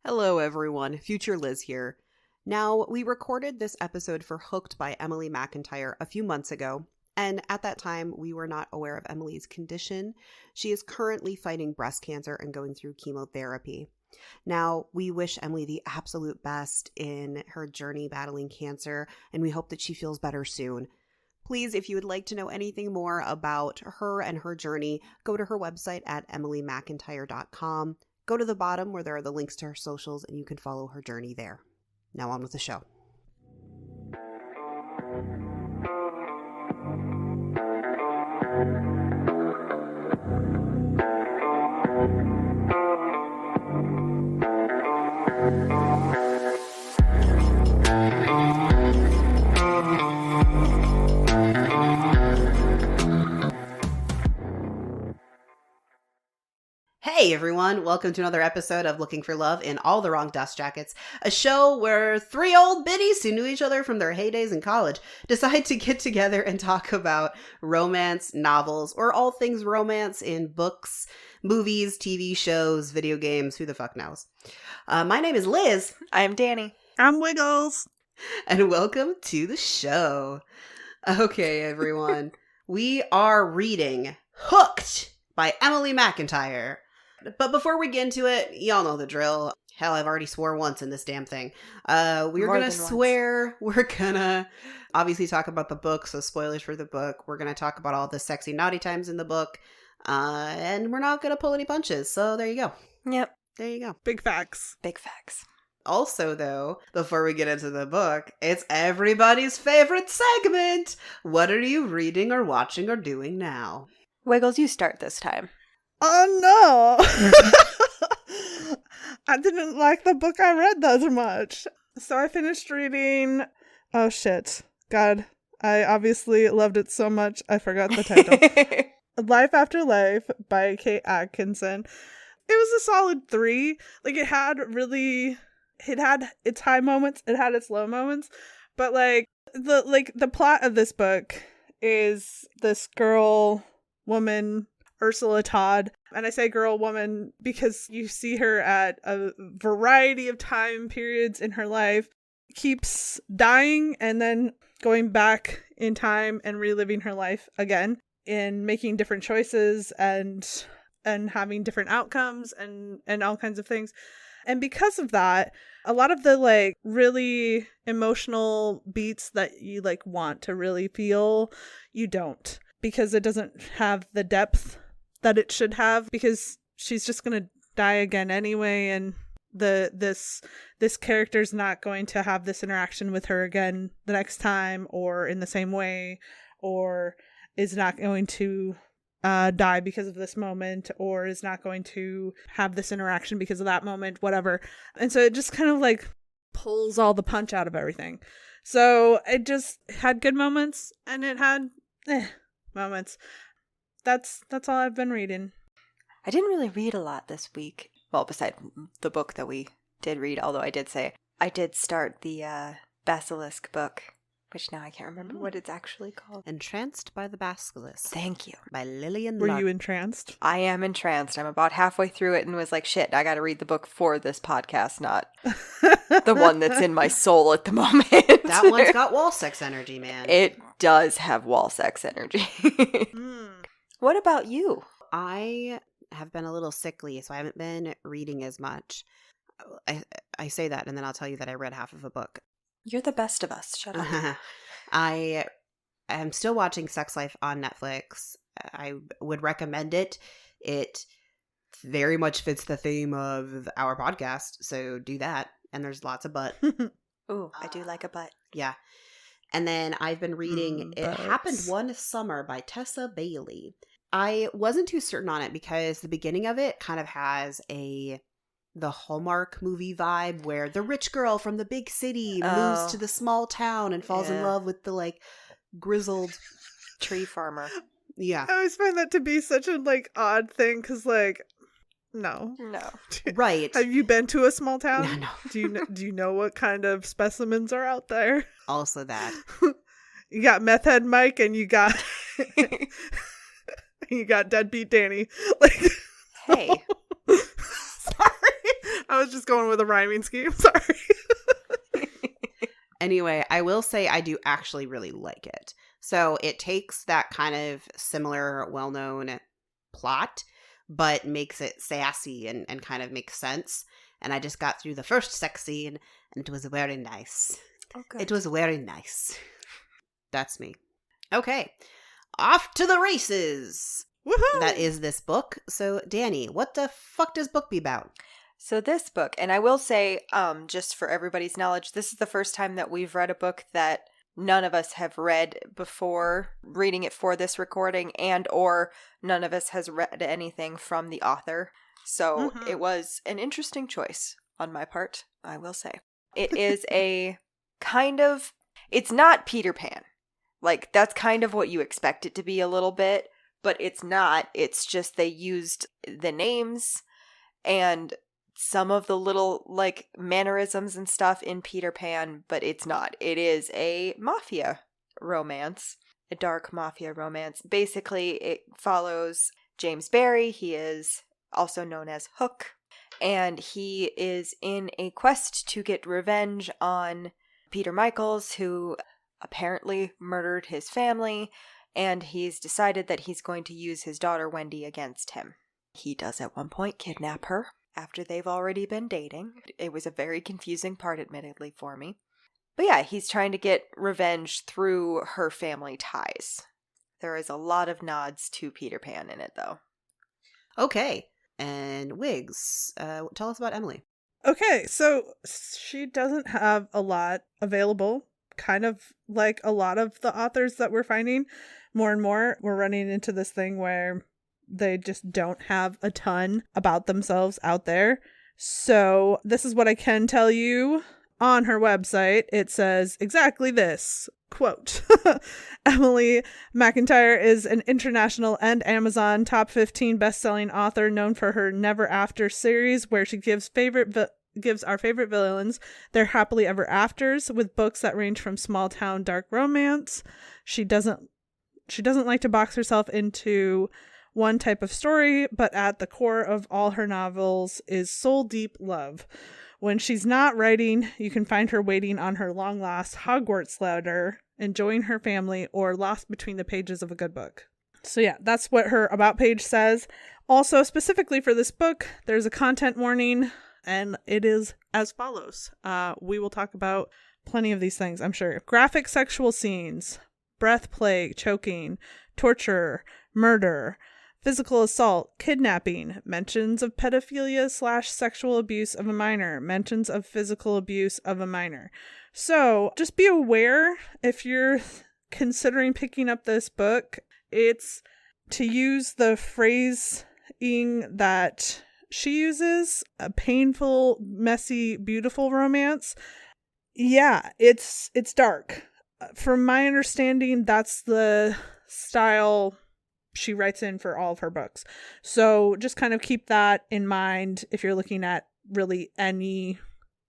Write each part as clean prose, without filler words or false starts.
Hello everyone, Future Liz here. Now, we recorded this episode for Hooked by Emily McIntire a few months ago, and at that time we were not aware of Emily's condition. She is currently fighting breast cancer and going through chemotherapy. Now, we wish Emily the absolute best in her journey battling cancer, and we hope that she feels better soon. Please, if you would like to know anything more about her and her journey, go to her website at emilymcintire.com. Go to the bottom where there are the links to her socials, and you can follow her journey there. Now on with the show. Hey everyone, welcome to another episode of Looking for Love in All the Wrong Dust Jackets, a show where three old biddies who knew each other from their heydays in college decide to get together and talk about romance, novels, or all things romance in books, movies, TV shows, video games, who the fuck knows. My name is Liz. I'm Danny. I'm Wiggles. And welcome to the show. Okay, everyone. We are reading Hooked by Emily McIntire. But before we get into it, y'all know the drill. Hell, I've already swore once in this damn thing. We're gonna swear. We're gonna obviously talk about the book, so spoilers for the book. We're gonna talk about all the sexy naughty times in the book. And we're not gonna pull any punches, so there you go. Yep. There you go. Big facts. Big facts. Also, though, before we get into the book, it's everybody's favorite segment. What are you reading or watching or doing now? Wiggles, you start this time. Oh no! I didn't like the book I read that much. So I finished reading... Oh shit. God. I obviously loved it so much, I forgot the title. Life After Life by Kate Atkinson. It was a solid 3. Like, it had its high moments, it had its low moments, but the plot of this book is this woman, Ursula Todd, and I say girl, woman because you see her at a variety of time periods in her life, keeps dying and then going back in time and reliving her life again and making different choices and having different outcomes and all kinds of things. And because of that, a lot of the really emotional beats that you want to really feel, you don't, because it doesn't have the depth that it should have, because she's just going to die again anyway, and this character's not going to have this interaction with her again the next time or in the same way, or is not going to die because of this moment, or is not going to have this interaction because of that moment, whatever. And so it just kind of pulls all the punch out of everything. So it just had good moments and it had moments. That's all I've been reading. I didn't really read a lot this week. Well, beside the book that we did read, although I did say I did start the Basilisk book, which now I can't remember what it's actually called. Entranced by the Basilisk. Thank you. By Lillian Were Lark. you entranced? I am entranced. I'm about halfway through it and was like, shit, I gotta read the book for this podcast, not the one that's in my soul at the moment. That one's got wall sex energy, man. It does have wall sex energy. What about you? I have been a little sickly, so I haven't been reading as much. I say that, and then I'll tell you that I read half of a book. You're the best of us. Shut up. I am still watching Sex Life on Netflix. I would recommend it. It very much fits the theme of our podcast, so do that. And there's lots of butt. Ooh, I do like a butt. Yeah. And then I've been reading It butts. Happened One Summer by Tessa Bailey. I wasn't too certain on it because the beginning of it kind of has the Hallmark movie vibe where the rich girl from the big city moves to the small town and falls in love with the grizzled tree farmer. Yeah. I always find that to be such a odd thing because no. Right. Have you been to a small town? No. Do you know what kind of specimens are out there? Also that. You got Meth Head Mike and you got you got Deadbeat Danny. Hey. Sorry. I was just going with a rhyming scheme. Sorry. Anyway, I will say I do actually really like it. So it takes that kind of similar, well-known plot, but makes it sassy and kind of makes sense. And I just got through the first sex scene, and it was very nice. Oh, good. It was very nice. That's me. Okay. Off to the races. Woohoo! That is this book. So, Danny, what the fuck does book be about? So this book, and I will say, just for everybody's knowledge, this is the first time that we've read a book that none of us have read before reading it for this recording, and or none of us has read anything from the author. So it was an interesting choice on my part, I will say. It is a kind of, it's not Peter Pan. Like, that's kind of what you expect it to be a little bit, but it's not. It's just they used the names and some of the little, like, mannerisms and stuff in Peter Pan, but it's not. It is a mafia romance, a dark mafia romance. Basically, it follows James Barry. He is also known as Hook, and he is in a quest to get revenge on Peter Michaels, who apparently murdered his family, and he's decided that he's going to use his daughter Wendy against him. He does at one point kidnap her after they've already been dating. It was a very confusing part, admittedly, for me. But yeah, he's trying to get revenge through her family ties. There is a lot of nods to Peter Pan in it, though. Okay. And Wiggs, tell us about Emily. Okay, so she doesn't have a lot available, kind of like a lot of the authors that we're finding. More and more, we're running into this thing where they just don't have a ton about themselves out there. So this is what I can tell you. On her website, it says exactly this. Quote, Emily McIntire is an international and Amazon top 15 best-selling author known for her Never After series, where she gives our favorite villains their happily ever afters with books that range from small town dark romance. She doesn't like to box herself into one type of story, but at the core of all her novels is soul deep love. When she's not writing, you can find her waiting on her long-lost Hogwarts letter, enjoying her family, or lost between the pages of a good book. So yeah, that's what her about page says. Also, specifically for this book, there's a content warning, and it is as follows. We will talk about plenty of these things, I'm sure. Graphic sexual scenes, breath play, choking, torture, murder, physical assault, kidnapping, mentions of pedophilia / sexual abuse of a minor, mentions of physical abuse of a minor. So just be aware if you're considering picking up this book, it's to use the phrasing that she uses, a painful, messy, beautiful romance. Yeah, it's dark. From my understanding, that's the style she writes in for all of her books. So just kind of keep that in mind if you're looking at really any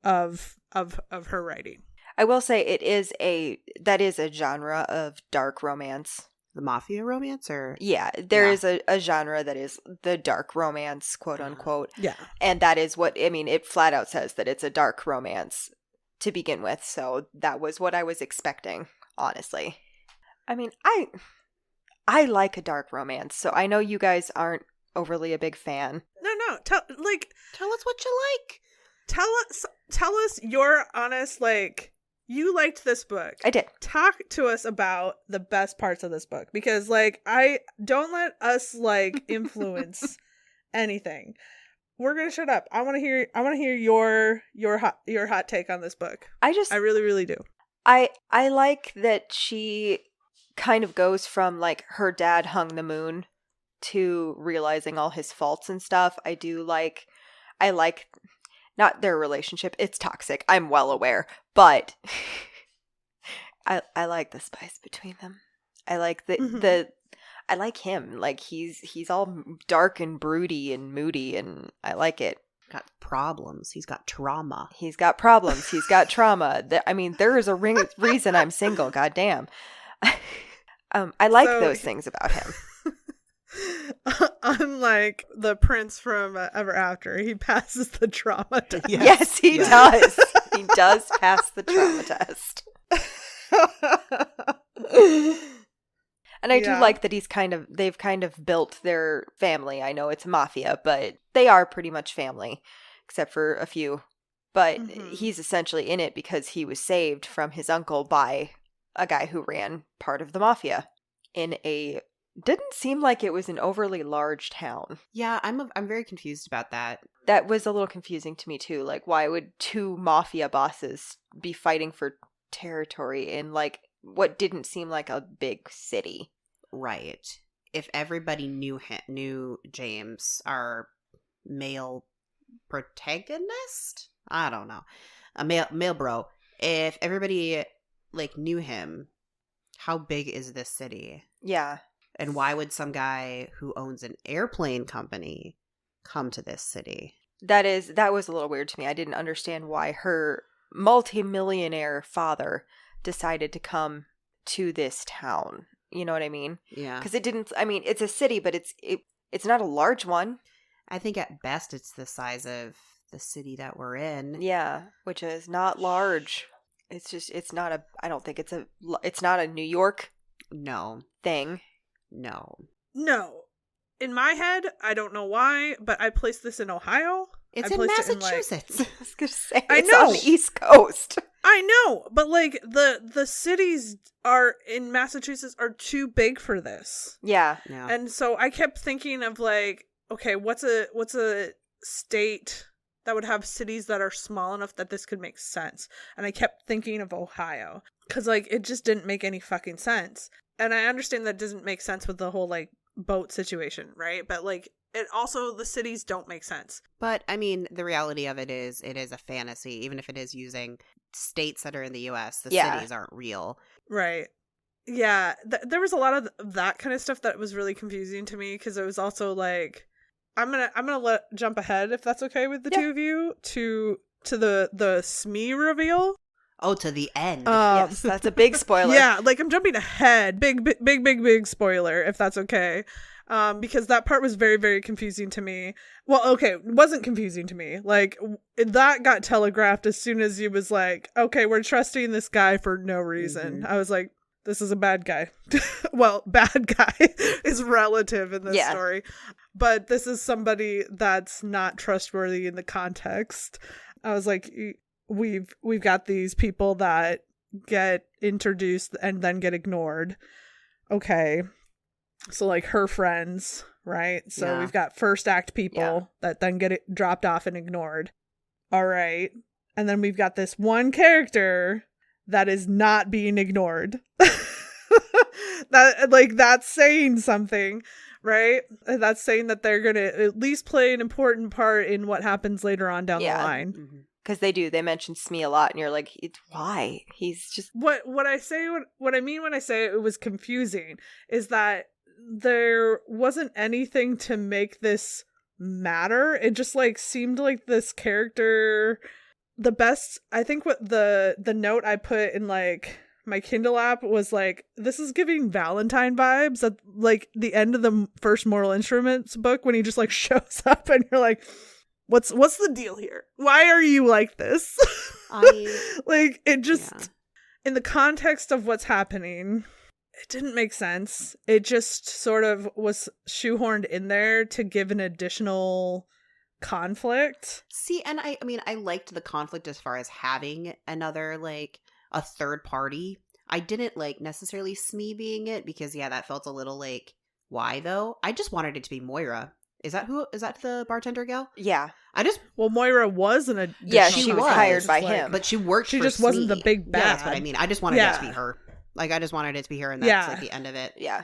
of her writing. I will say that is a genre of dark romance. The mafia romance, or? Yeah, there is a genre that is the dark romance, quote unquote. Yeah. And that is what, I mean, it flat out says that it's a dark romance to begin with. So that was what I was expecting, honestly. I mean, I like a dark romance, so I know you guys aren't overly a big fan. No. Tell us what you like. Tell us your honest, like, you liked this book. I did. Talk to us about the best parts of this book, because, like, I don't let us, like, influence anything. We're gonna shut up. I want to hear your hot take on this book. I really, really do. I like that she kind of goes from, like, her dad hung the moon to realizing all his faults and stuff. I like not their relationship, it's toxic, I'm well aware, but I like the spice between them. I like I like him, like he's all dark and broody and moody, and I like it. Got problems. He's got trauma. He's got problems. He's got trauma. I mean, there is a reason I'm single. Goddamn. I like those things about him. Unlike the prince from Ever After, he passes the trauma test. Yes, he does. He does pass the trauma test. And I do like that they've kind of built their family. I know it's mafia, but they are pretty much family, except for a few. But he's essentially in it because he was saved from his uncle by a guy who ran part of the mafia in a didn't seem like it was an overly large town. Yeah, I'm very confused about that. That was a little confusing to me too. Like, why would two mafia bosses be fighting for territory in like what didn't seem like a big city? Right. If everybody knew James, our male protagonist? I don't know. A male bro. If everybody like knew him, how big is this city? Yeah. And why would some guy who owns an airplane company come to this city? That was a little weird to me. I didn't understand why her multimillionaire father decided to come to this town. You know what I mean? Yeah. Because it's a city, but it's not a large one. I think at best it's the size of the city that we're in. Yeah, which is not large. I don't think it's not a New York thing. No. In my head, I don't know why, but I placed this in Ohio. It's in Massachusetts. I was going to say, I it's know. on the East Coast. I know, but like the cities are in Massachusetts are too big for this. Yeah. And so I kept thinking of like, okay, what's a state that would have cities that are small enough that this could make sense? And I kept thinking of Ohio because like it just didn't make any fucking sense. And I understand that doesn't make sense with the whole like boat situation, right? But like it also the cities don't make sense. But I mean, the reality of it is a fantasy. Even if it is using states that are in the U.S., the cities aren't real. Right. Yeah. There was a lot of that kind of stuff that was really confusing to me because it was also like, I'm gonna jump ahead if that's okay with the two of you to the Smee reveal. Oh, to the end. Yes, that's a big spoiler. Yeah, like I'm jumping ahead. Big spoiler, if that's okay. Because that part was very, very confusing to me. Well, okay, it wasn't confusing to me. Like, that got telegraphed as soon as he was like, okay, we're trusting this guy for no reason. I was like, this is a bad guy. Well, bad guy is relative in this story. But this is somebody that's not trustworthy in the context. I was like, we've got these people that get introduced and then get ignored. Okay. So like her friends, right? So we've got first act people that then get dropped off and ignored. All right. And then we've got this one character that is not being ignored. That's saying something, right? That's saying that they're going to at least play an important part in what happens later on down the line. Mm-hmm. Because they mention Smee a lot, and you're like, why? He's just what I mean when I say it was confusing is that there wasn't anything to make this matter. It just like seemed like this character. The best, I think, what the note I put in like my Kindle app was like, this is giving Valentine vibes at like the end of the first Mortal Instruments book when he just like shows up and you're like, what's the deal here? Why are you like this? Like it just in the context of what's happening, it didn't make sense. It just sort of was shoehorned in there to give an additional conflict. See, and I mean, I liked the conflict as far as having another, like, a third party. I didn't like necessarily Smee being it because, that felt a little like, why though? I just wanted it to be Moira. Is that the bartender gal? Yeah. Moira was she was hired by him. But she worked She for just Smee. wasn't the big bad. Yeah, that's what I mean. I just wanted it to be her. Like, I just wanted it to be her, and that's like the end of it. Yeah.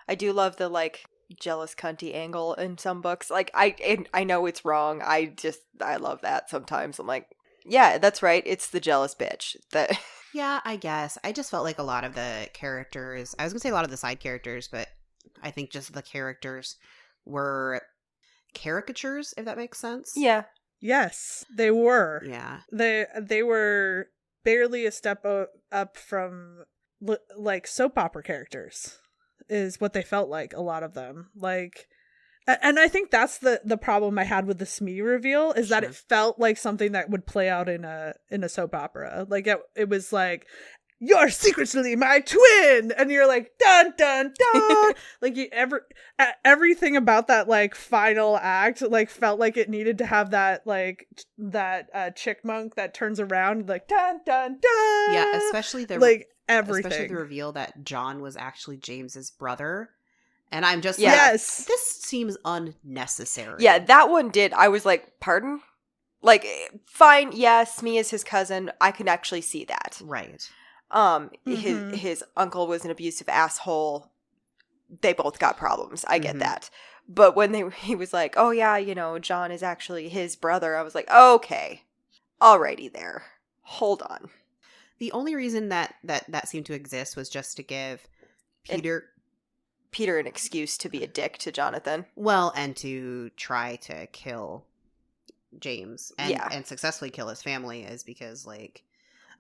I do love the like jealous cunty angle in some books. Like I know it's wrong. I love that sometimes. I'm like, yeah, that's right. It's the jealous bitch. That Yeah, I guess. I just felt like a lot of the characters, I was going to say a lot of the side characters, but I think just the characters were caricatures, if that makes sense. Yeah. Yes, they were. Yeah. They were barely a step up from like soap opera characters is what they felt like, a lot of them. Like And I think that's the problem I had with the Smee reveal is that Sure. it felt like something that would play out in a soap opera. Like it was like, you're secretly my twin, and you're like, dun dun dun. Like everything about that like final act like felt like it needed to have that like that chickmunk that turns around like dun dun dun. Yeah, especially like everything. Especially the reveal that John was actually James's brother. And I'm just yes, this seems unnecessary. Yeah, that one did. I was like, pardon? Like, fine, yes, Smee is his cousin. I can actually see that. Right. His uncle was an abusive asshole. They both got problems. I get that. But when he was like, oh yeah, you know, John is actually his brother, I was like, okay, alrighty there. Hold on. The only reason that seemed to exist was just to give Peter an excuse to be a dick to Jonathan. Well, and to try to kill James and successfully kill his family is because like,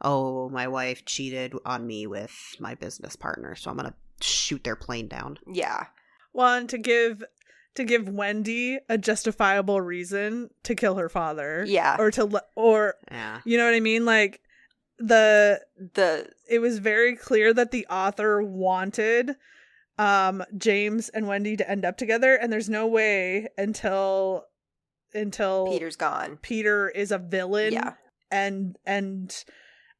oh, my wife cheated on me with my business partner, so I'm gonna shoot their plane down. Yeah. Well, and to give Wendy a justifiable reason to kill her father. Yeah. Or you know what I mean? Like it was very clear that the author wanted James and Wendy to end up together, and there's no way until Peter's gone. Peter is a villain. Yeah. And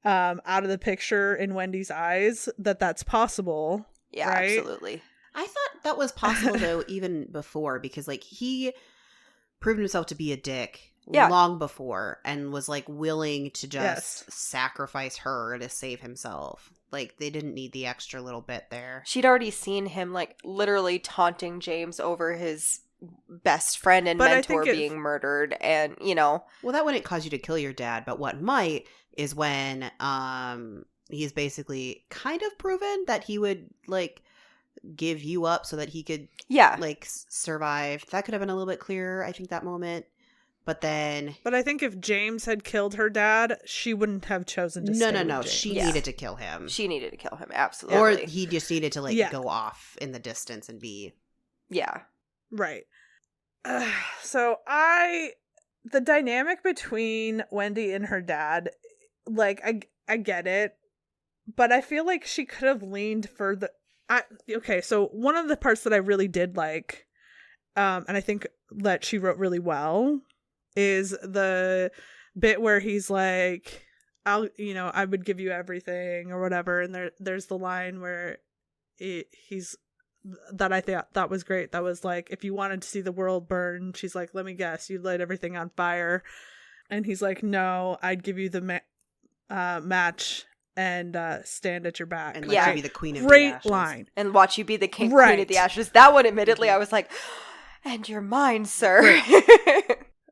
out of the picture in Wendy's eyes that's possible. Yeah, right? Absolutely. I thought that was possible though even before, because like he proved himself to be a dick long before and was like willing to just sacrifice her to save himself. Like they didn't need the extra little bit there. She'd already seen him like literally taunting James over his best friend and mentor being murdered, and you know. Well, that wouldn't cause you to kill your dad, but what might is when he's basically kind of proven that he would like give you up so that he could like survive. That could have been a little bit clearer, I think, that moment. But I think if James had killed her dad, she wouldn't have chosen to stay with James. She needed to kill him. She needed to kill him, absolutely. Or he just needed to like go off in the distance and be right. So the dynamic between Wendy and her dad, like I get it, but I feel like she could have leaned further. Okay, so one of the parts that I really did like, and I think that she wrote really well, is the bit where he's like, I would give you everything or whatever, and there's the line where he's that I thought that was great. That was like, if you wanted to see the world burn, she's like, let me guess, you'd light everything on fire. And he's like, no, I'd give you the match and stand at your back. And let you be the queen of great the ashes. line. And watch you be the queen of the ashes. That one, admittedly, I was like, and you're mine, sir.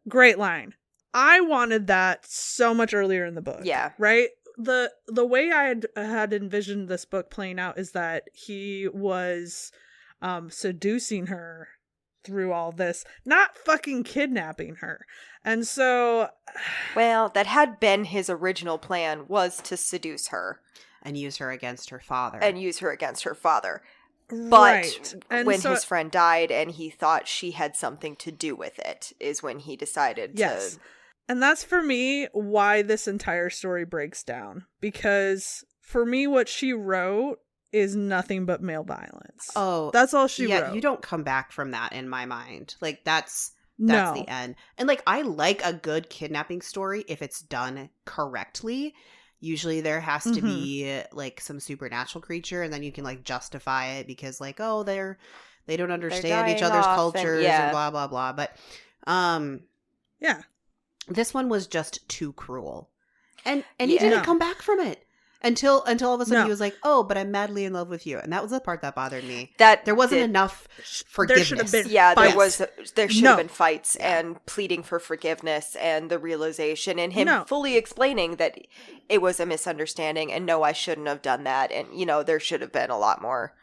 Great line. I wanted that so much earlier in the book. Yeah. Right? The way I had envisioned this book playing out is that he was seducing her through all this, not fucking kidnapping her. And so, well, that had been his original plan, was to seduce her and use her against her father. But and when his friend died and he thought she had something to do with it, is when he decided to. And that's for me why this entire story breaks down. Because for me, what she wrote is nothing but male violence. Oh, that's all she wrote. Yeah, you don't come back from that in my mind. Like that's the end. And like, I like a good kidnapping story if it's done correctly. Usually there has to be like some supernatural creature, and then you can like justify it because like, oh, they don't understand each other's cultures and blah blah blah. But this one was just too cruel, and he didn't come back from it until all of a sudden he was like, oh, but I'm madly in love with you, and that was the part that bothered me. That there wasn't enough forgiveness. There should have been there should have been fights and pleading for forgiveness and the realization and him fully explaining that it was a misunderstanding and no, I shouldn't have done that, and you know, there should have been a lot more.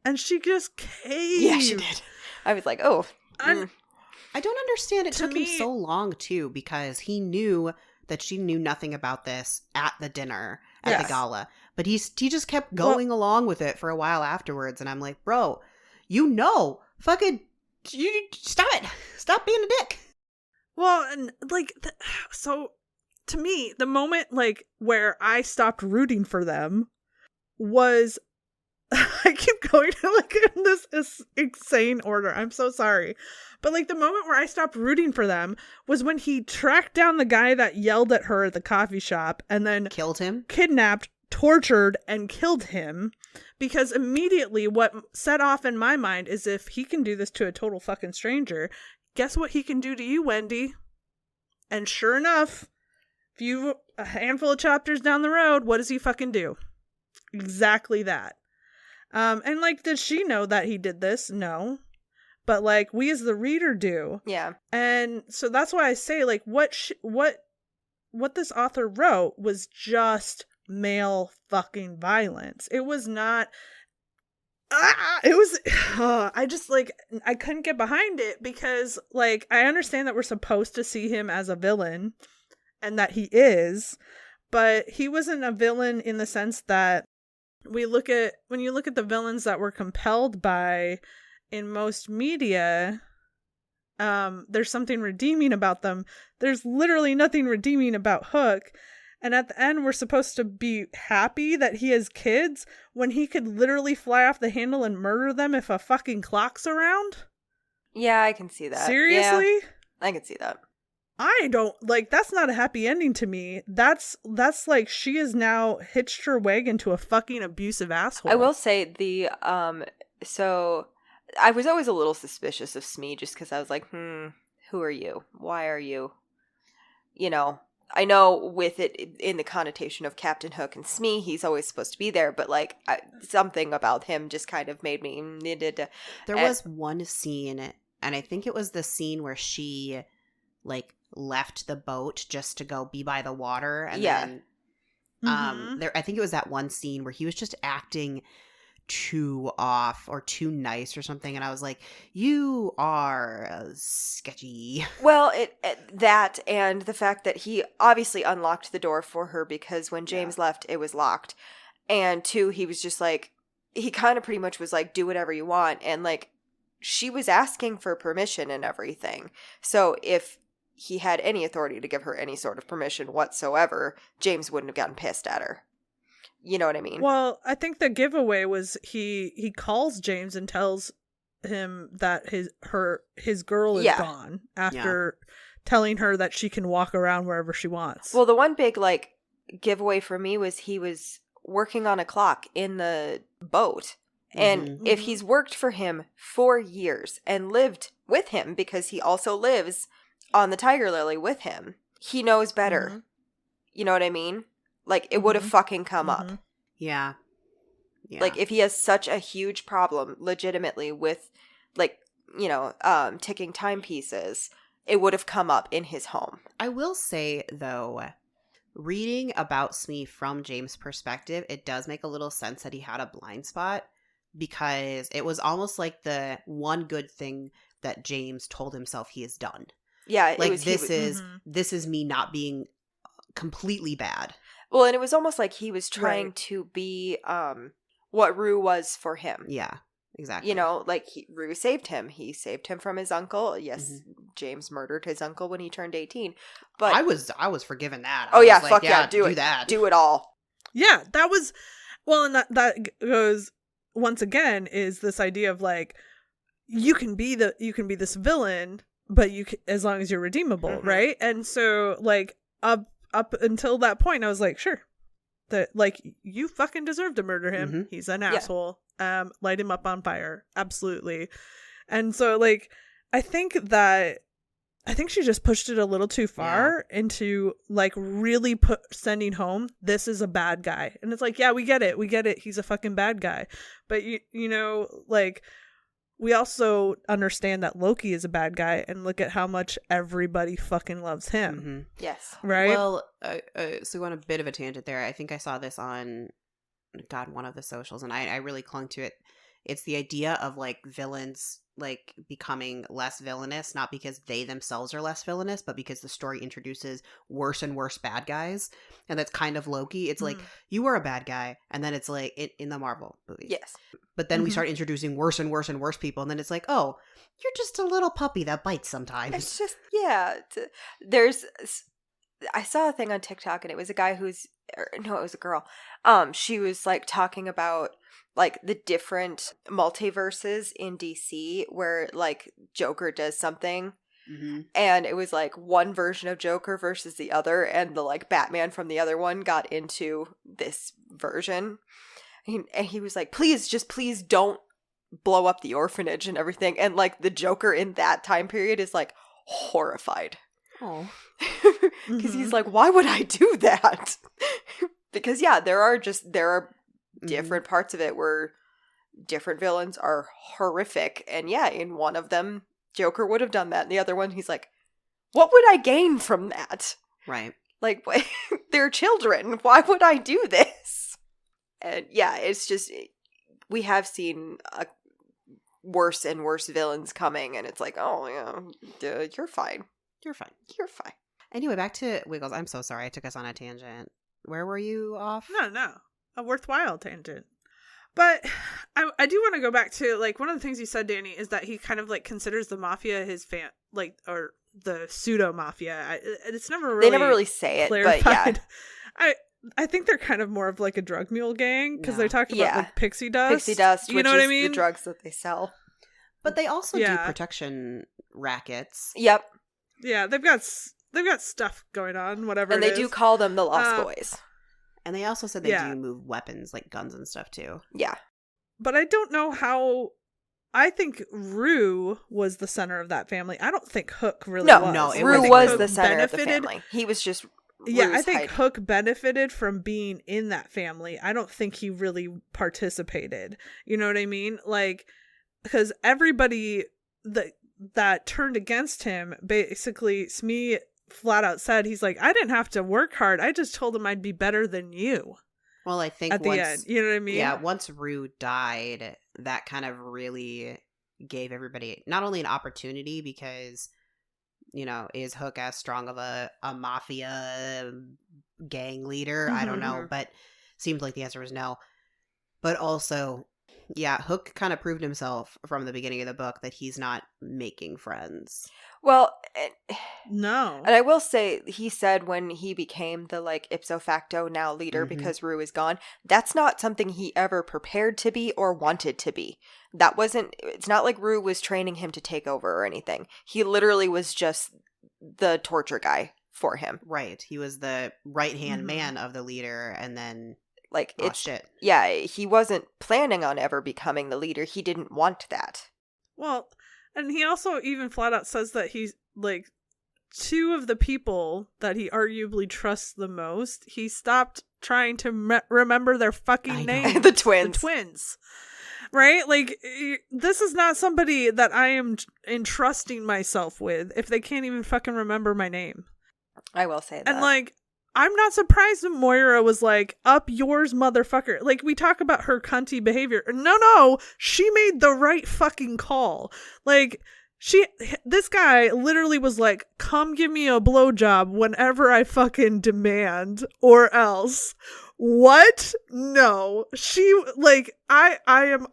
And she just caved. Yeah, she did. I was like, oh. I don't understand. It took him so long too, because he knew that she knew nothing about this at the dinner, at the gala. But he just kept going along with it for a while afterwards. And I'm like, bro, fucking You stop it. Stop being a dick. Well, and like, so to me, the moment like where I stopped rooting for them was, I keep going like in this insane order. I'm so sorry. But like the moment where I stopped rooting for them was when he tracked down the guy that yelled at her at the coffee shop and then Killed him. Kidnapped, tortured, and killed him. Because immediately what set off in my mind is, if he can do this to a total fucking stranger, guess what he can do to you, Wendy? And sure enough, a handful of chapters down the road, what does he fucking do? Exactly that. And like, did she know that he did this? No. But like, we as the reader do. Yeah. And so that's why I say, like, what this author wrote was just male fucking violence. It was not. It was. I just like, I couldn't get behind it because like, I understand that we're supposed to see him as a villain, and that he is, but he wasn't a villain in the sense that when you look at the villains that we're compelled by in most media, there's something redeeming about them. There's literally nothing redeeming about Hook. And at the end, we're supposed to be happy that he has kids when he could literally fly off the handle and murder them if a fucking clock's around. Yeah, I can see that. Seriously? Yeah, I can see that. I don't like, that's not a happy ending to me. That's like, she has now hitched her wagon to a fucking abusive asshole. I will say so I was always a little suspicious of Smee just because I was like, who are you? Why are you? You know, I know with it in the connotation of Captain Hook and Smee, he's always supposed to be there, but like something about him just kind of made me. There was one scene, and I think it was the scene where she like left the boat just to go be by the water, and then I think it was that one scene where he was just acting too off or too nice or something, and I was like, you are sketchy. Well, that and the fact that he obviously unlocked the door for her because when James left, it was locked, and two, he was just like, he kind of pretty much was like, do whatever you want, and like, she was asking for permission and everything, so if he had any authority to give her any sort of permission whatsoever, James wouldn't have gotten pissed at her. You know what I mean? Well, I think the giveaway was he calls James and tells him that his girl is gone after telling her that she can walk around wherever she wants. Well, the one big like giveaway for me was he was working on a clock in the boat. And if he's worked for him for years and lived with him, because he also lives on the Tiger Lily with him, he knows better. You know what I mean? Like, it would have fucking come up. Yeah. Like, if he has such a huge problem, legitimately, with, like, you know, ticking timepieces, it would have come up in his home. I will say, though, reading about Smee from James' perspective, it does make a little sense that he had a blind spot, because it was almost like the one good thing that James told himself he has done. Yeah. Like, this is me not being completely bad. Well, and it was almost like he was trying to be what Rue was for him. Yeah, exactly. You know, like Rue saved him. He saved him from his uncle. Yes, James murdered his uncle when he turned 18. But I was forgiven that. Oh, yeah, like, fuck yeah, do it. That. Do it all. Yeah, that was, well, and that goes, once again, is this idea of like, you can be this villain, but as long as you're redeemable, right? And so like up until that point, I was like, sure, that like, you fucking deserve to murder him. He's an asshole. Light him up on fire, absolutely. And so like, I think she just pushed it a little too far into like really sending home, this is a bad guy. And it's like, yeah, we get it, he's a fucking bad guy, but you know, like, we also understand that Loki is a bad guy, and look at how much everybody fucking loves him. Yes. Right? Well, so on a bit of a tangent there, I think I saw this on, one of the socials, and I really clung to it. It's the idea of, like, villains like becoming less villainous, not because they themselves are less villainous, but because the story introduces worse and worse bad guys. And that's kind of Loki. It's like, you were a bad guy, and then it's like in the Marvel movies. Yes. But then we start introducing worse and worse and worse people, and then it's like, oh, you're just a little puppy that bites sometimes. It's just, I saw a thing on TikTok, and it was a guy it was a girl. She was like talking about like the different multiverses in DC where like Joker does something, and it was like one version of Joker versus the other, and the like Batman from the other one got into this version, and he was like, please don't blow up the orphanage and everything, and like the Joker in that time period is like horrified. Oh. Because he's like, why would I do that? Because there are different parts of it where different villains are horrific, and in one of them Joker would have done that, and the other one he's like, what would I gain from that? Right. Like, they're children, why would I do this? And it's just, we have seen worse and worse villains coming, and it's like, oh yeah, you're fine. Anyway, back to Wiggles. I'm so sorry I took us on a tangent. Where were you off? No. A worthwhile tangent. But I do want to go back to, like, one of the things you said, Danny, is that he kind of, like, considers the mafia his or the pseudo-mafia. It's never really... They never really say it, clarified. But I think they're kind of more of, like, a drug mule gang, because they talk about, like, pixie dust. Pixie dust, you know what I mean? The drugs that they sell. But they also do protection rackets. Yep. Yeah, they've got stuff going on, whatever. And they do call them the Lost Boys. And they also said they do move weapons, like guns and stuff too. Yeah. But I don't know how. I think Rue was the center of that family. I don't think Hook really was. No, Rue was the center of the family. He was just I think Hook benefited from being in that family. I don't think he really participated. You know what I mean? Like, because everybody that turned against him, basically, Smee flat out said, he's like, I didn't have to work hard. I just told him I'd be better than you. Well, I think at the end, you know what I mean? Yeah, once Rue died, that kind of really gave everybody not only an opportunity because, is Hook as strong of a mafia gang leader? I don't know, but seemed like the answer was no. But also, Hook kind of proved himself from the beginning of the book that he's not making friends. Well, no. And I will say, he said when he became the, like, ipso facto now leader because Rue is gone, that's not something he ever prepared to be or wanted to be. It's not like Rue was training him to take over or anything. He literally was just the torture guy for him. Right. He was the right-hand man of the leader, and then... Like, shit. Yeah, he wasn't planning on ever becoming the leader. He didn't want that. Well, and he also even flat out says that he's, like, two of the people that he arguably trusts the most, he stopped trying to remember their fucking names. The twins. The twins. Right? Like, this is not somebody that I am entrusting myself with if they can't even fucking remember my name. I will say that. And, like, I'm not surprised when Moira was like, up yours, motherfucker. Like, we talk about her cunty behavior. No, she made the right fucking call. Like, this guy literally was like, come give me a blowjob whenever I fucking demand, or else. What? No. She, like, I am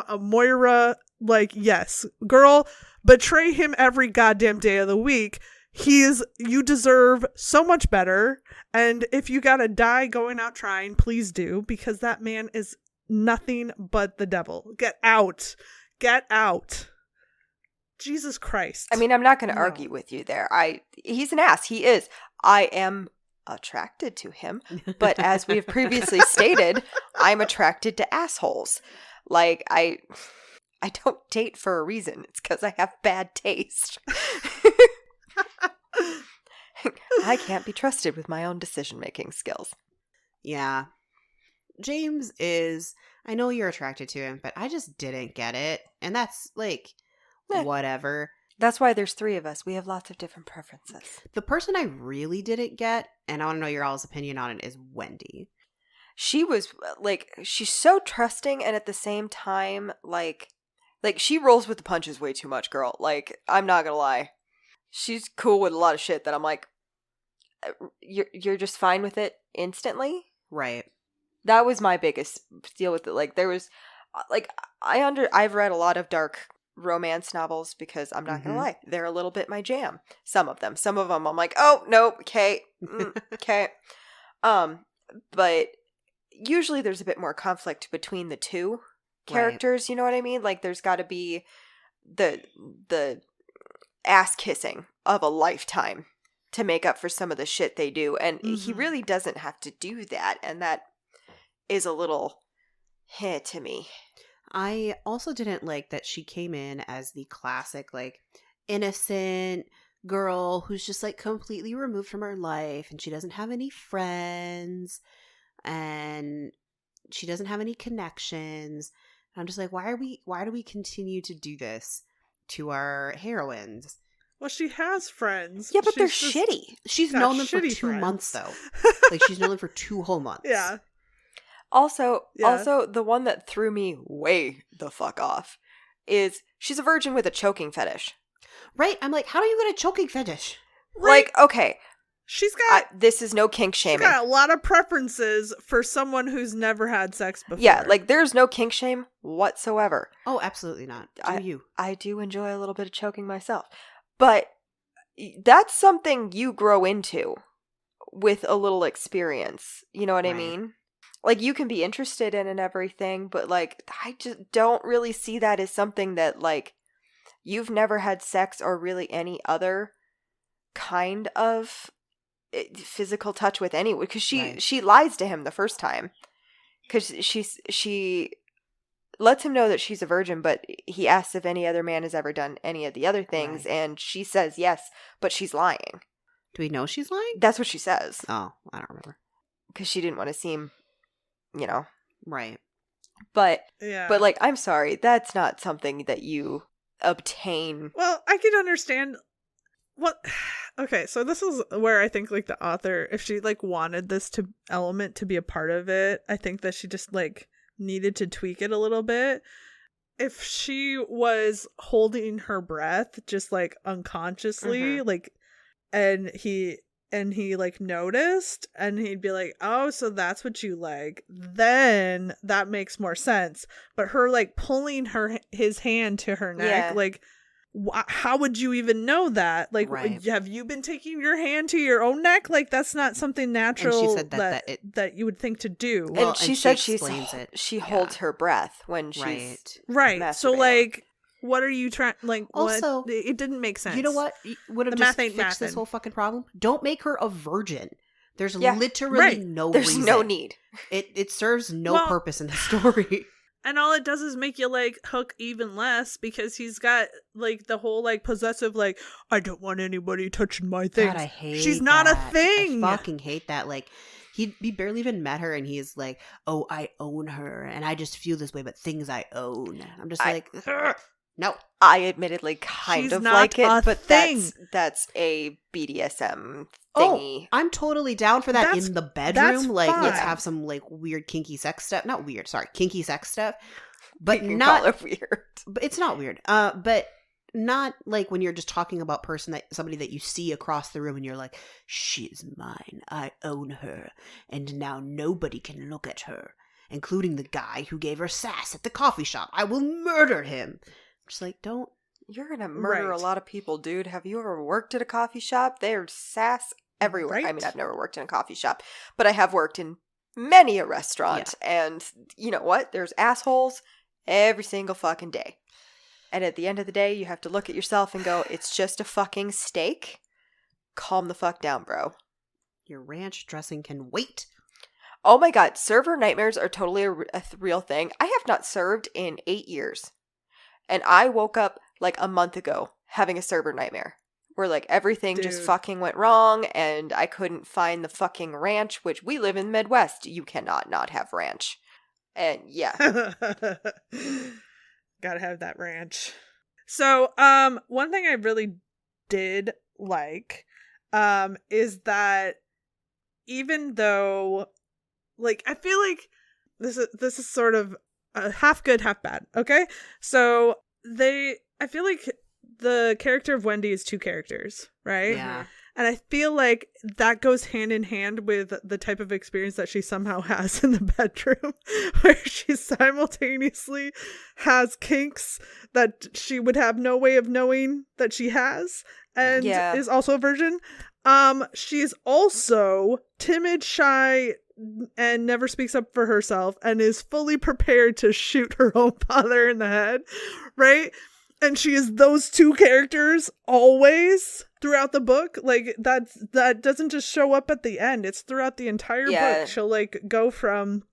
a Moira, like, yes. Girl, betray him every goddamn day of the week. You deserve so much better. And if you gotta die going out trying, please do, because that man is nothing but the devil. Get out. Jesus Christ. I mean, I'm not going to argue with you there. He's an ass. He is. I am attracted to him. But as we've previously stated, I'm attracted to assholes. Like, I don't date for a reason. It's because I have bad taste. I can't be trusted with my own decision-making skills. Yeah. James is, I know you're attracted to him, but I just didn't get it. And that's, like, whatever. That's why there's three of us. We have lots of different preferences. The person I really didn't get, and I want to know your all's opinion on it, is Wendy. She was, like, she's so trusting, and at the same time, like Like, she rolls with the punches way too much, girl. Like, I'm not gonna lie. She's cool with a lot of shit that I'm like, you're just fine with it instantly? Right. That was my biggest deal with it. Like, there was, like, I've read a lot of dark romance novels because I'm not gonna lie, they're a little bit my jam. Some of them I'm like, oh no, okay, okay. But usually there's a bit more conflict between the two characters. Right. You know what I mean? Like, there's got to be the ass kissing of a lifetime to make up for some of the shit they do, and he really doesn't have to do that, and that is a little to me. I also didn't like that she came in as the classic, like, innocent girl who's just, like, completely removed from her life, and she doesn't have any friends, and she doesn't have any connections. And I'm just like, why do we continue to do this to our heroines? Well, she has friends. Yeah, but they're shitty. She's known them for 2 friends. months, though. Like, she's known them for 2 whole months. Yeah. Also, the one that threw me way the fuck off is she's a virgin with a choking fetish. Right? I'm like, how do you get a choking fetish? Right. Like, okay. She's got... this is no kink shaming. She's got a lot of preferences for someone who's never had sex before. Yeah, like, there's no kink shame whatsoever. Oh, absolutely not. I do enjoy a little bit of choking myself. But that's something you grow into with a little experience. You know what I mean? Like, you can be interested in and everything, but, like, I just don't really see that as something that, like, you've never had sex or really any other kind of physical touch with anyone. Because she lies to him the first time. Because she lets him know that she's a virgin, but he asks if any other man has ever done any of the other things, and she says yes, but she's lying. Do we know she's lying? That's what she says. Oh, I don't remember. Because she didn't want to seem... you know. Right. But like, I'm sorry, that's not something that you obtain. Well, I can understand what okay, so this is where I think, like, the author, if she, like, wanted this element to be a part of it, I think that she just, like, needed to tweak it a little bit. If she was holding her breath just, like, unconsciously, like, and he like noticed, and he'd be like, oh, so that's what you like, then that makes more sense. But her, like, pulling his hand to her neck, like, how would you even know that? Like, have you been taking your hand to your own neck? Like, that's not something natural. And she said that you would think to do. Well, and she said she holds her breath when she's right. So, like, what are you trying? Like, also, it didn't make sense. You know what would have just fixed this whole fucking problem? Don't make her a virgin. There's literally no There's reason. No need. It serves no purpose in the story. And all it does is make you, like, hook even less, because he's got, like, the whole, like, possessive, like, I don't want anybody touching my things. God, I hate She's not a thing. I fucking hate that. Like, he barely even met her, and he's like, oh, I own her, and I just feel this way, but things I own. I'm just like, no. I admittedly kind of like it, but that's a BDSM thingy. Oh, I'm totally down for that in the bedroom. Like, fine. Let's have some, like, weird kinky sex stuff. Not weird, sorry, kinky sex stuff. But you can call it weird. But it's not weird. But not like when you're just talking about somebody that you see across the room and you're like, she's mine. I own her. And now nobody can look at her, including the guy who gave her sass at the coffee shop. I will murder him. Just like, don't. You're gonna murder a lot of people, dude. Have you ever worked at a coffee shop? There's sass everywhere. I mean, I've never worked in a coffee shop, but I have worked in many a restaurant. And you know what? There's assholes every single fucking day. And at the end of the day, you have to look at yourself and go, it's just a fucking steak. Calm the fuck down, bro. Your ranch dressing can wait. Oh my god, server nightmares are totally a real thing. I have not served in 8 years. And I woke up like a month ago having a server nightmare where, like, everything just fucking went wrong and I couldn't find the fucking ranch, which we live in the Midwest. You cannot not have ranch. And yeah. Gotta have that ranch. So, one thing I really did like, is that even though, like, I feel like this is sort of half good, half bad. Okay, so I feel like the character of Wendy is two characters, right? Yeah. And I feel like that goes hand in hand with the type of experience that she somehow has in the bedroom, where she simultaneously has kinks that she would have no way of knowing that she has, and is also a virgin. She's also timid, shy, and never speaks up for herself, and is fully prepared to shoot her own father in the head, right? And she is those two characters always throughout the book. Like, that doesn't just show up at the end. It's throughout the entire book. She'll go from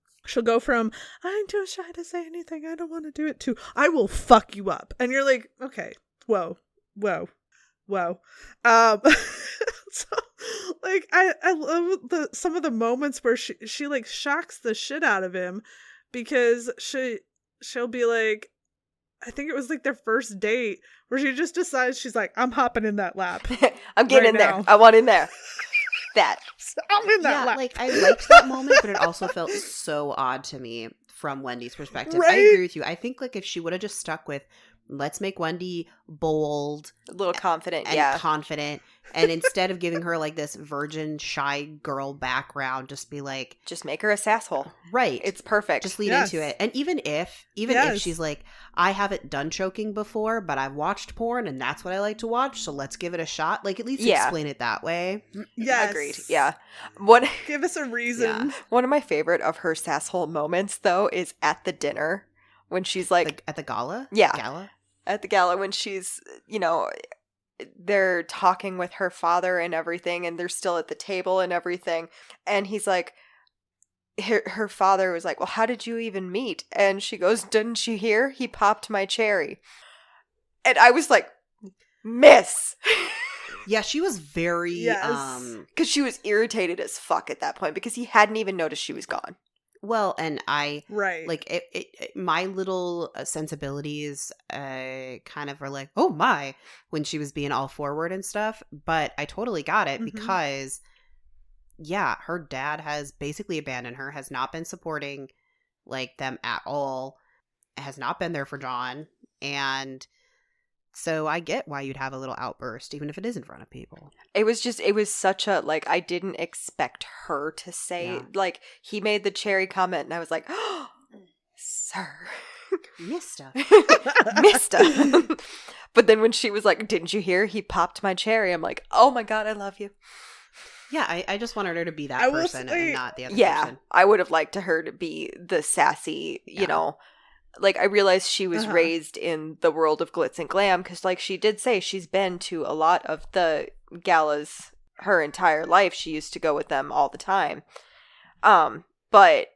I'm too shy to say anything, I don't want to do it, to I will fuck you up. And you're like, okay, whoa. So, like, I love some of the moments where she like shocks the shit out of him, because she'll be like, I think it was like their first date, where she just decides, she's like, I'm hopping in that lap. I'm getting in there. I want in there. That. I'm in that lap. Like, I liked that moment, but it also felt so odd to me from Wendy's perspective. Right? I agree with you. I think, like, if she would have just stuck with, let's make Wendy bold, a little confident, confident, and instead of giving her like this virgin, shy girl background, just be like, just make her a sasshole. Right, it's perfect. Just lead into it. And even if she's like, I haven't done choking before, but I've watched porn and that's what I like to watch, so let's give it a shot. Like, at least explain it that way. Yes. Agreed. Yeah. Give us a reason. Yeah. One of my favorite of her sasshole moments, though, is at the dinner. When she's like at the gala? Yeah. Gala? At the gala, when she's, they're talking with her father and everything, and they're still at the table and everything. And he's like, her father was like, well, how did you even meet? And she goes, didn't you hear? He popped my cherry. And I was like, miss. Yeah, she was very, because she was irritated as fuck at that point, because he hadn't even noticed she was gone. Well, and right. Like, my little sensibilities kind of were like, oh my, when she was being all forward and stuff. But I totally got it, because, her dad has basically abandoned her, has not been supporting, like, them at all, has not been there for John. And so I get why you'd have a little outburst, even if it is in front of people. It was such a, like, I didn't expect her to say, like, he made the cherry comment, and I was like, oh, sir. Mister. But then when she was like, didn't you hear? He popped my cherry. I'm like, oh my God, I love you. Yeah, I just wanted her to be that person and not the other person. Yeah, I would have liked her to be the sassy, like, I realized she was raised in the world of glitz and glam, because, like, she did say she's been to a lot of the galas her entire life. She used to go with them all the time. But,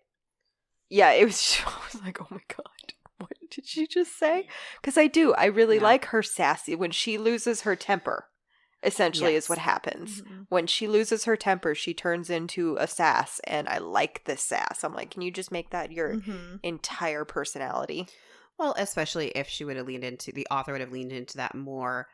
yeah, I was like, oh my God, what did she just say? Because I really like her sassy. When she loses her temper, essentially, is what happens. When she loses her temper, she turns into a sass, and I like this sass. I'm like, can you just make that your entire personality? Well, especially if she would have the author would have leaned into that more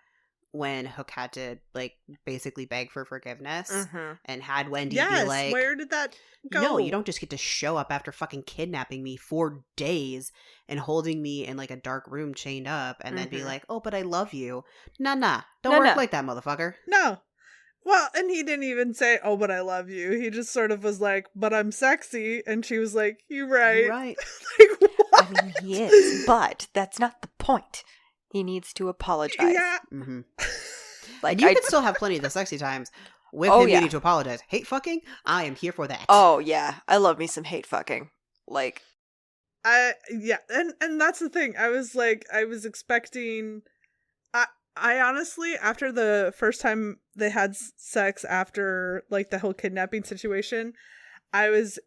when Hook had to, like, basically beg for forgiveness and had Wendy be like, where did that go? No, you don't just get to show up after fucking kidnapping me for days and holding me in, like, a dark room chained up and then be like, oh, but I love you. Nah. Don't work like that, motherfucker. No. Well, and he didn't even say, oh, but I love you. He just sort of was like, but I'm sexy. And she was like, you're right. You're right. Like, what? I mean, he is, but that's not the point. He needs to apologize. Yeah. Like, you can still have plenty of the sexy times with him needing to apologize. Hate fucking? I am here for that. Oh, yeah. I love me some hate fucking. Like, and that's the thing. I was expecting, I honestly, after the first time they had sex after, like, the whole kidnapping situation, I was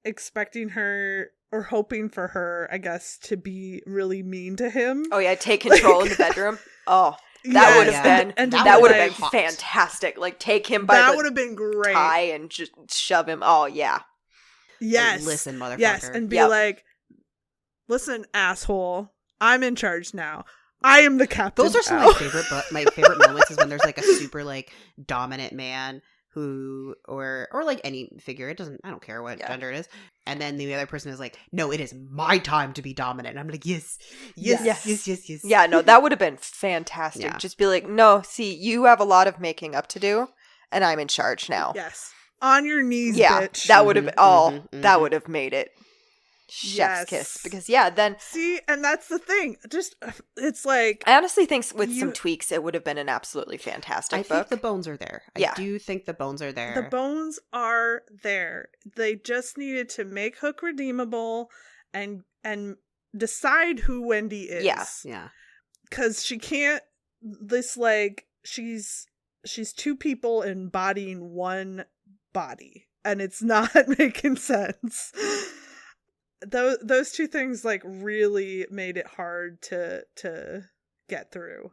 expecting her, or hoping for her, I guess, to be really mean to him. Oh yeah, take control in the bedroom. Oh, that would have been, and that would have been fantastic. Like, take him by that would have been great. Tie and just shove him. Oh yeah. Yes. Like, listen, motherfucker. Yes, and be like, listen, asshole, I'm in charge now. I am the captain. Those are some of my favorite moments, is when there's, like, a super, like, dominant man who or like any figure, I don't care what gender it is, and then the other person is like, no, it is my time to be dominant, and I'm like, yes. Yeah, no, that would have been fantastic. Just be like, no, see, you have a lot of making up to do, and I'm in charge now. Yes, on your knees, bitch. That would have that would have made it chef's kiss, because then see, and that's the thing, just it's like, I honestly think with some tweaks it would have been an absolutely fantastic book. I think the bones are there. I do think the bones are there. The bones are there. They just needed to make Hook redeemable and decide who Wendy is. Yeah. Because she can't, this, like, she's two people embodying one body, and it's not making sense. Those two things, like, really made it hard to get through.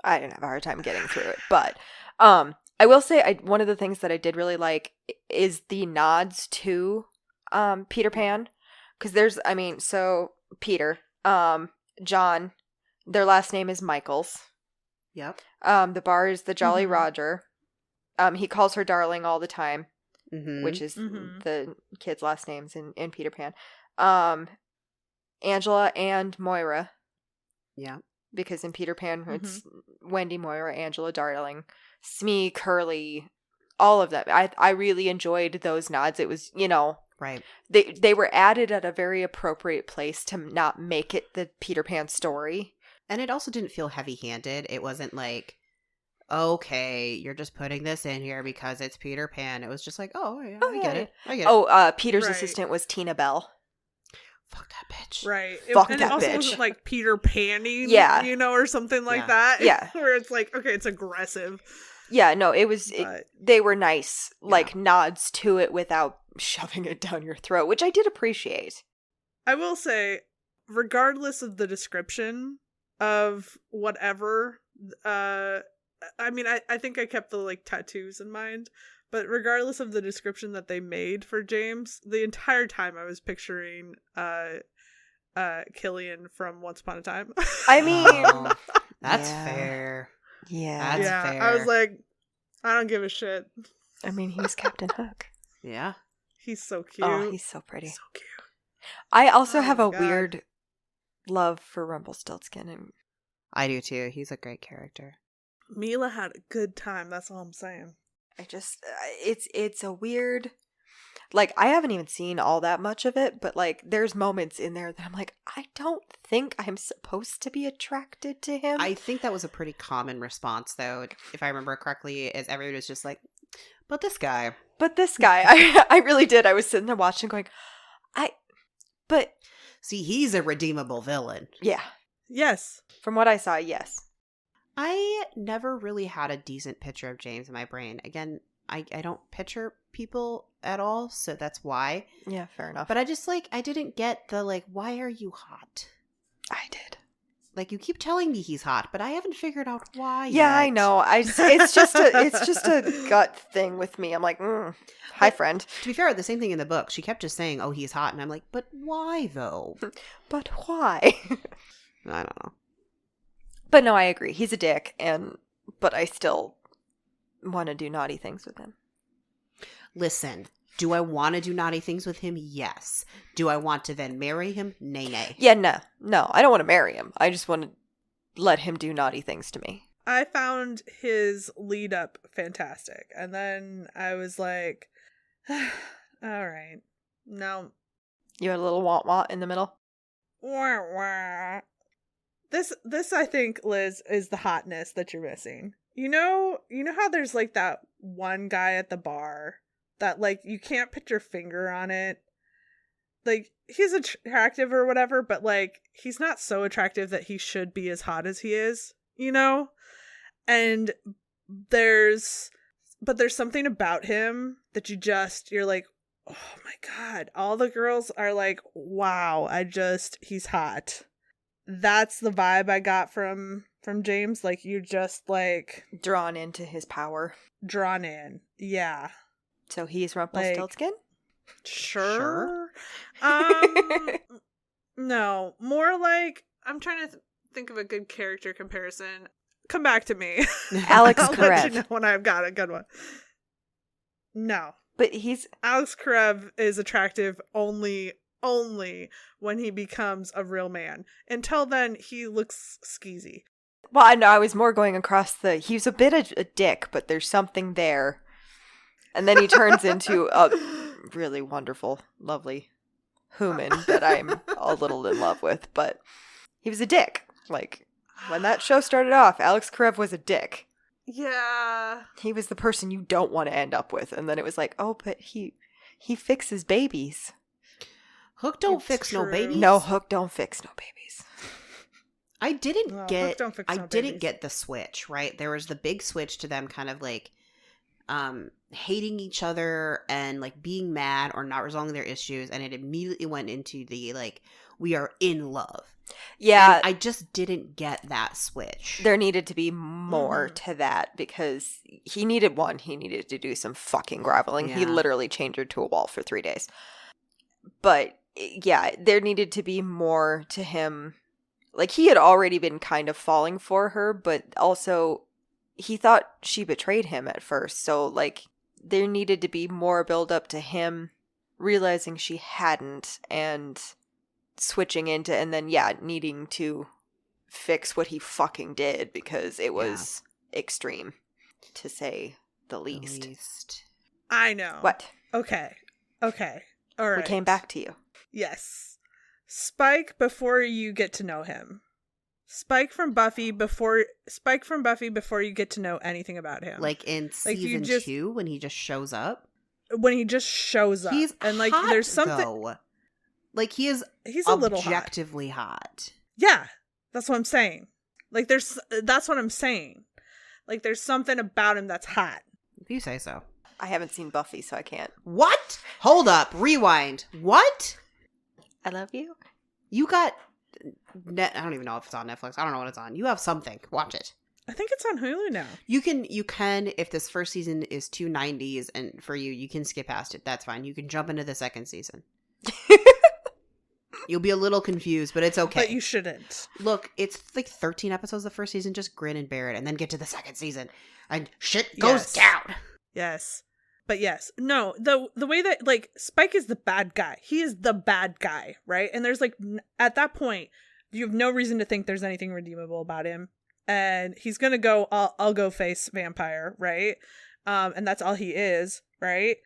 I didn't have a hard time getting through it, but I will say one of the things that I did really like is the nods to Peter Pan, because there's, so Peter, John, their last name is Michaels. Yep. The bar is the Jolly Roger. He calls her darling all the time. Which is the kids' last names in Peter Pan. Angela and Moira. Yeah. Because in Peter Pan, it's Wendy, Moira, Angela, Darling, Smee, Curly, all of them. I really enjoyed those nods. It was, right. They were added at a very appropriate place to not make it the Peter Pan story. And it also didn't feel heavy-handed. It wasn't like, okay, you're just putting this in here because it's Peter Pan. It was just like, I get it. Peter's assistant was Tina Bell. Fuck that bitch. Right. Fuck and that it also bitch. wasn't like Peter Panning, or something like that. Yeah. Where it's like, okay, it's aggressive. Yeah, no, it was, they were nice, like, nods to it without shoving it down your throat, which I did appreciate. I will say, regardless of the description of whatever, I think I kept the, like, tattoos in mind, but regardless of the description that they made for James, the entire time I was picturing Killian from Once Upon a Time. That's fair. Yeah. That's fair. I was like, I don't give a shit. He's Captain Hook. Yeah. He's so cute. Oh, he's so pretty. So cute. I also have a weird love for Rumpelstiltskin. And I do too. He's a great character. Mila had a good time. That's all I'm saying. I just, it's a weird, like, I haven't even seen all that much of it, but, like, there's moments in there that I'm like, I don't think I'm supposed to be attracted to him. I think that was a pretty common response, though, if I remember correctly, is everybody was just like, but this guy. I really did. I was sitting there watching going, See, he's a redeemable villain. Yeah. Yes. From what I saw, yes. I never really had a decent picture of James in my brain. Again, I don't picture people at all, so that's why. Yeah, fair enough. But I just, like, I didn't get the, like, why are you hot? I did. Like, you keep telling me he's hot, but I haven't figured out why Yeah, yet. I know. It's just a gut thing with me. I'm like, hi, friend. To be fair, the same thing in the book. She kept just saying, oh, he's hot. And I'm like, but why, though? But why? I don't know. But no, I agree. He's a dick, but I still want to do naughty things with him. Listen, do I want to do naughty things with him? Yes. Do I want to then marry him? Nay. Yeah, no. I don't want to marry him. I just want to let him do naughty things to me. I found his lead up fantastic. And then I was like, all right. No. You had a little want in the middle? Wah, wah. This I think, Liz, is the hotness that you're missing. You know how there's like that one guy at the bar that, like, you can't put your finger on it. Like, he's attractive or whatever, but, like, he's not so attractive that he should be as hot as he is, And there's something about him that you're like, oh my God, all the girls are like, wow, he's hot. That's the vibe I got from James. Like, you're just, like, drawn into his power. Drawn in. Yeah. So he's Rumpelstiltskin? Like, sure. No, more like, I'm trying to think of a good character comparison. Come back to me. Alex I'll Karev. let you know when I've got a good one. No. But he's... Alex Karev is attractive only when he becomes a real man. Until then, he looks skeezy. Well, I know, I was more going across he's a bit of a dick, but there's something there. And then he turns into a really wonderful, lovely human that I'm a little in love with. But he was a dick. Like, when that show started off, Alex Karev was a dick. Yeah. He was the person you don't want to end up with. And then it was like, oh, but he fixes babies. Hook don't fix no babies. No, Hook don't fix no babies. I didn't get the switch, right? There was the big switch to them kind of like hating each other and like being mad or not resolving their issues, and it immediately went into the like, we are in love. Yeah. And I just didn't get that switch. There needed to be more to that because he needed to do some fucking groveling. Yeah. He literally chained her to a wall for 3 days. But yeah, there needed to be more to him. Like, he had already been kind of falling for her, but also he thought she betrayed him at first. So, like, there needed to be more build up to him realizing she hadn't and switching into, and then, yeah, needing to fix what he fucking did because it was extreme, to say the least. I know. What? Okay. All right. We came back to you. Yes. Spike before you get to know him. Spike from Buffy before you get to know anything about him. Like in season 2 when he just shows up. When he just shows up. He's and like hot, there's something though. Like he's a little objectively hot. Yeah. That's what I'm saying. Like that's what I'm saying. Like there's something about him that's hot. If you say so. I haven't seen Buffy, so I can't. What? Hold up. Rewind. What? I love you. You got... I don't even know if it's on Netflix. I don't know what it's on. You have something. Watch it. I think it's on Hulu now. You can, if this first season is 290s and for you can skip past it. That's fine. You can jump into the second season. You'll be a little confused, but it's okay. But you shouldn't. Look, it's like 13 episodes the first season. Just grin and bear it and then get to the second season. And shit goes down. Yes. But yes. No, the way that, like, Spike is the bad guy. He is the bad guy, right? And there's, like, at that point, you have no reason to think there's anything redeemable about him. And he's gonna go, I'll go face vampire, right? And that's all he is, right?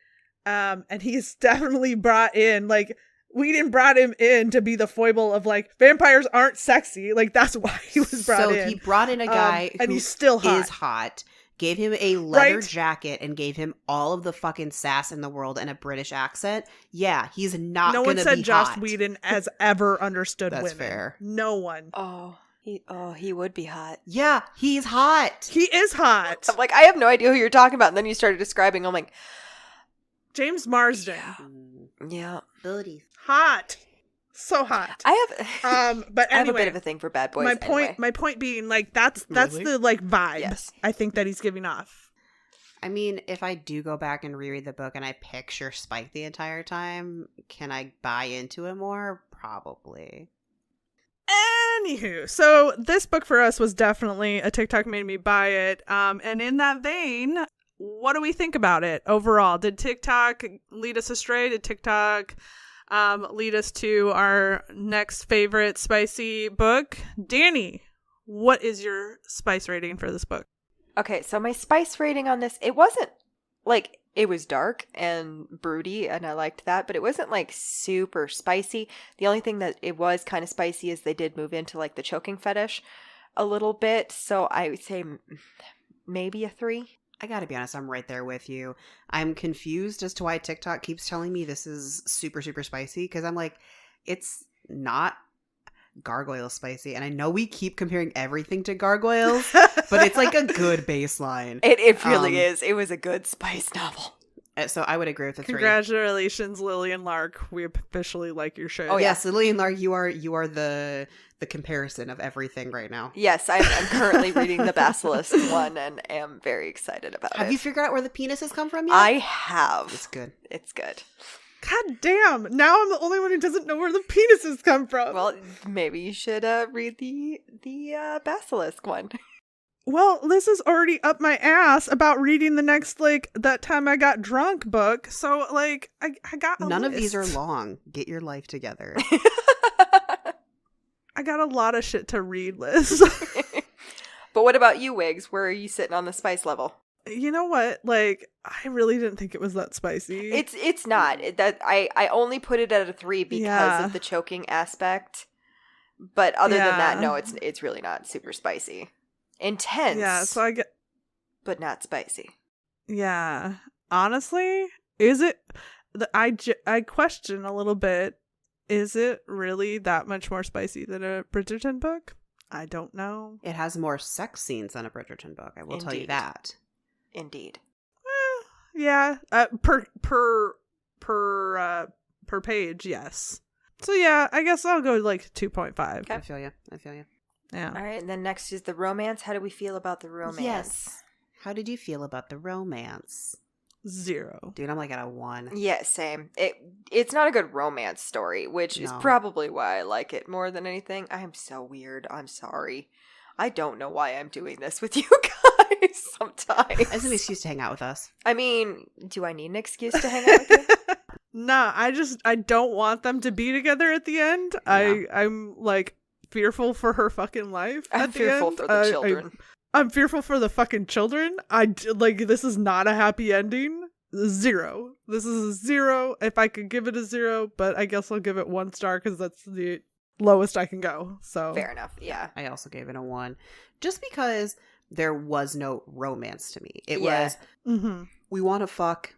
And he's definitely brought in, like, Whedon brought him in to be the foible of, like, vampires aren't sexy. Like, that's why he was brought in. So he brought in a guy and who he's still hot. is hot, gave him a leather jacket, and gave him all of the fucking sass in the world and a British accent. Yeah, he's not gonna be hot. No one said Joss Whedon has ever understood That's women. fair. No one. He would be hot. Yeah, he's hot. He is hot. I'm like, I have no idea who you're talking about. And then you started describing. I'm like, James Marsden. yeah. Abilities. Hot. So hot. I have but anyway, I have a bit of a thing for bad boys. My point being, like, that's Really? the, like, vibe. Yes. I think that he's giving off. I mean, if I do go back and reread the book and I picture Spike the entire time, can I buy into it more? Probably. Anywho, so this book for us was definitely a TikTok made me buy it. And in that vein, what do we think about it overall? Did TikTok lead us astray? Did TikTok lead us to our next favorite spicy book? Danny, what is your spice rating for this book? Okay, so my spice rating on this, it wasn't, like, it was dark and broody, and I liked that, but it wasn't, like, super spicy. The only thing that it was kind of spicy is they did move into, like, the choking fetish a little bit, so I would say maybe a 3. I gotta be honest, I'm right there with you. I'm confused as to why TikTok keeps telling me this is super, super spicy, because I'm like, it's not gargoyle spicy. And I know we keep comparing everything to gargoyles, but it's like a good baseline. It really is. It was a good spice novel. So I would agree with the 3. Congratulations, Lillian Lark. We officially like your show. Oh, yes, Lillian Lark, you are the comparison of everything right now. Yes, I'm currently reading the Basilisk one and am very excited about it. Have you figured out where the penises come from yet? I have. It's good. It's good. God damn. Now I'm the only one who doesn't know where the penises come from. Well, maybe you should read the Basilisk one. Well, Liz is already up my ass about reading the next, like, That Time I Got Drunk book. So, like, I got a None list. of these are long. Get your life together. I got a lot of shit to read, Liz. But what about you, Wiggs? Where are you sitting on the spice level? You know what? Like, I really didn't think it was that spicy. It's not. That I only put it at a 3 because of the choking aspect. But other than that, no, it's really not super spicy. Intense. Yeah, so I get... But not spicy. Yeah. Honestly, is it... I question a little bit, is it really that much more spicy than a Bridgerton book? I don't know. It has more sex scenes than a Bridgerton book. I will tell you that. Indeed. Yeah. Per page, yes. So yeah, I guess I'll go like 2.5. Okay. I feel you. Yeah. All right, and then next is the romance. How do we feel about the romance? Yes. How did you feel about the romance? 0. Dude, I'm like at a 1. Yeah, same. It's not a good romance story, which is probably why I like it more than anything. I am so weird. I'm sorry. I don't know why I'm doing this with you guys sometimes. As an excuse to hang out with us. I mean, do I need an excuse to hang out with you? Nah, I don't want them to be together at the end. Yeah. I'm like fearful for her fucking life. I'm fearful for the children. I'm fearful for the fucking children. This is not a happy ending. 0. This is a 0. If I could give it a 0, but I guess I'll give it 1 star because that's the lowest I can go. So fair enough. Yeah. I also gave it a 1. Just because there was no romance to me. It was, we want to fuck,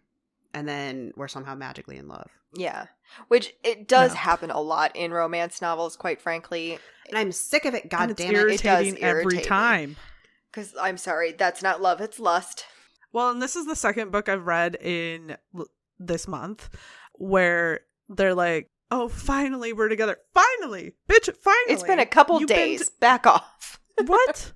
and then we're somehow magically in love. Yeah. Which it does happen a lot in romance novels, quite frankly. And I'm sick of it, god damn it. It does irritate every time. Because, I'm sorry, that's not love, it's lust. Well, and this is the second book I've read in this month where they're like, oh, finally we're together. Finally! Bitch, finally! It's been a couple days. Back off. What?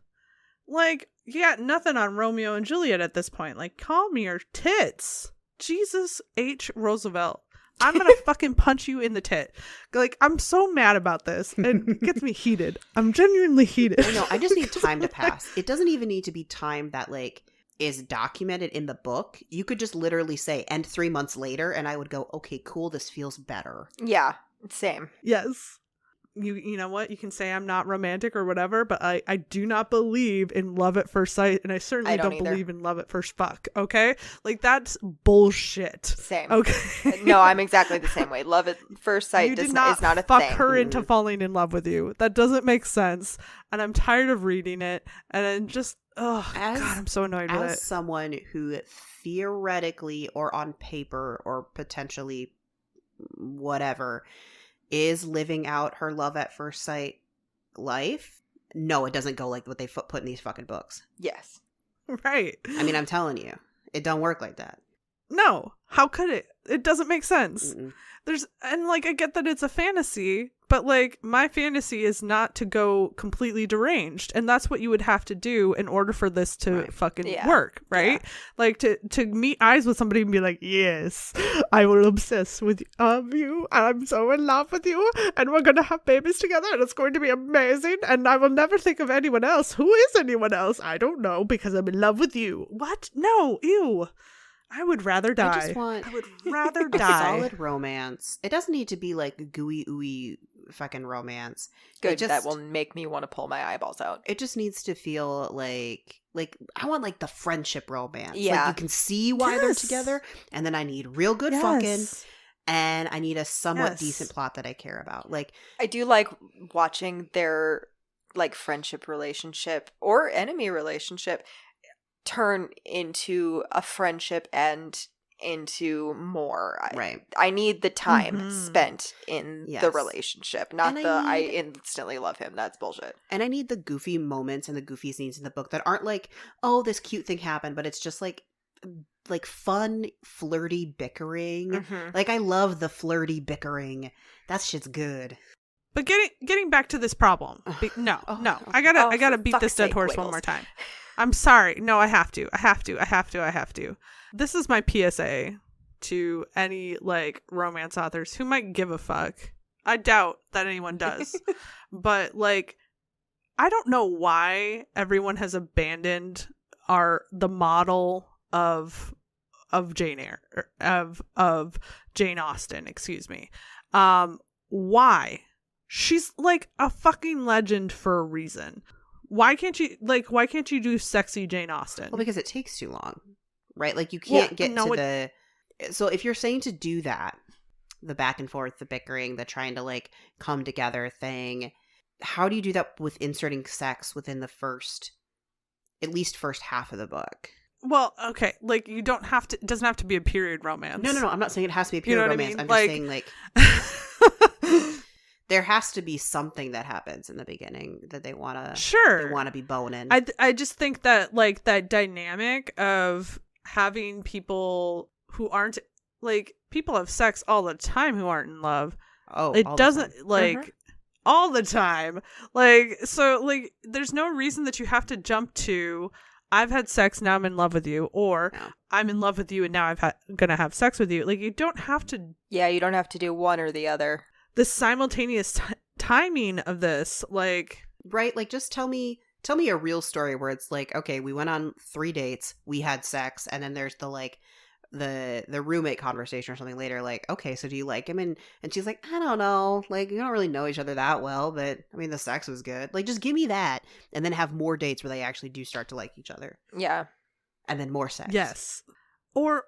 Like, you got nothing on Romeo and Juliet at this point. Like, call me your tits. Jesus H. Roosevelt. I'm gonna fucking punch you in the tit. Like, I'm so mad about this. It gets me heated. I'm genuinely heated. I know. I just need time to pass. It doesn't even need to be time that, like, is documented in the book. You could just literally say, and 3 months later, and I would go, okay, cool, this feels better. Yeah, same. Yes. You know what? You can say I'm not romantic or whatever, but I do not believe in love at first sight, and I certainly don't believe in love at first fuck, okay? Like, that's bullshit. Same. Okay? No, I'm exactly the same way. Love at first sight is not a fuck thing. her into falling in love with you. That doesn't make sense, and I'm tired of reading it, and I'm just, God, I'm so annoyed with it. As someone who theoretically or on paper or potentially whatever is living out her love at first sight life, no, it doesn't go like what they put in these fucking books. Yes. Right. I mean, I'm telling you, it don't work like that. No. How could it? It doesn't make sense. Mm-mm. And like, I get that it's a fantasy, but like, my fantasy is not to go completely deranged, and that's what you would have to do in order for this to fucking work, right? Yeah. Like, to meet eyes with somebody and be like, yes, I will obsess with you, and I'm so in love with you, and we're gonna have babies together, and it's going to be amazing, and I will never think of anyone else. Who is anyone else? I don't know, because I'm in love with you. What? No, ew. I would rather die. I would rather die. Solid romance. It doesn't need to be like gooey ooey fucking romance. Good. That will make me want to pull my eyeballs out. It just needs to feel like I want like the friendship romance. Yeah. Like, you can see why they're together, and then I need real good fucking, and I need a somewhat decent plot that I care about. Like, I do like watching their like friendship relationship or enemy relationship turn into a friendship and into more. Right. I need the time spent in the relationship, not I instantly love him. That's bullshit. And I need the goofy moments and the goofy scenes in the book that aren't like, oh, this cute thing happened, but it's just like fun, flirty bickering. Mm-hmm. Like, I love the flirty bickering. That shit's good. But getting back to this problem. No. I gotta beat this dead horse one more time. I'm sorry. No, I have to. This is my PSA to any like romance authors who might give a fuck. I doubt that anyone does. But like, I don't know why everyone has abandoned the model of Jane Eyre, of Jane Austen, excuse me. Why? She's like a fucking legend for a reason. Why can't you do sexy Jane Austen? Well, because it takes too long, right? Like you can't get to the. So if you're saying to do that, the back and forth, the bickering, the trying to like come together thing, how do you do that with inserting sex within the at least first half of the book? Well, okay, like you don't have to. It doesn't have to be a period romance. No. I'm not saying it has to be a period romance. I mean? I'm just saying like. There has to be something that happens in the beginning that they want to be boning. I just think that like that dynamic of having people who aren't like people have sex all the time who aren't in love. Oh, it doesn't like all the time. Like so like there's no reason that you have to jump to I've had sex, now I'm in love with you, or I'm in love with you and now I'm gonna have sex with you. Like you don't have to. Yeah, you don't have to do one or the other. The simultaneous timing of this, like, right? Like, just tell me a real story where it's like, okay, we went on 3 dates, we had sex, and then there's the like the roommate conversation or something later. Like, okay, so do you like him? And she's like, I don't know, like you don't really know each other that well, but I mean the sex was good. Like, just give me that, and then have more dates where they actually do start to like each other. Yeah, and then more sex. Yes. Or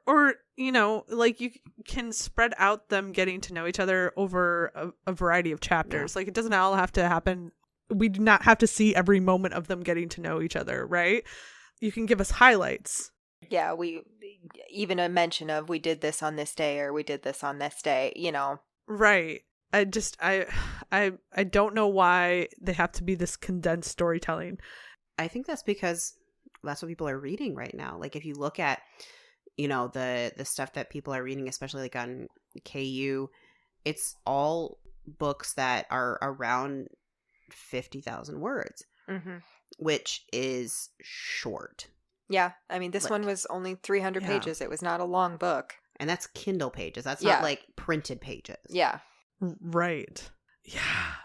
you know, like you can spread out them getting to know each other over a variety of chapters. Yeah. Like it doesn't all have to happen. We do not have to see every moment of them getting to know each other, right? You can give us highlights. Yeah, we even a mention of we did this on this day or we did this on this day, you know. Right. I don't know why they have to be this condensed storytelling. I think that's because that's what people are reading right now. Like if you look at you know, the stuff that people are reading, especially like on KU, it's all books that are around 50,000 words, which is short. Yeah. I mean, this one was only 300 pages. It was not a long book. And that's Kindle pages. That's not like printed pages. Yeah. Right. Yeah.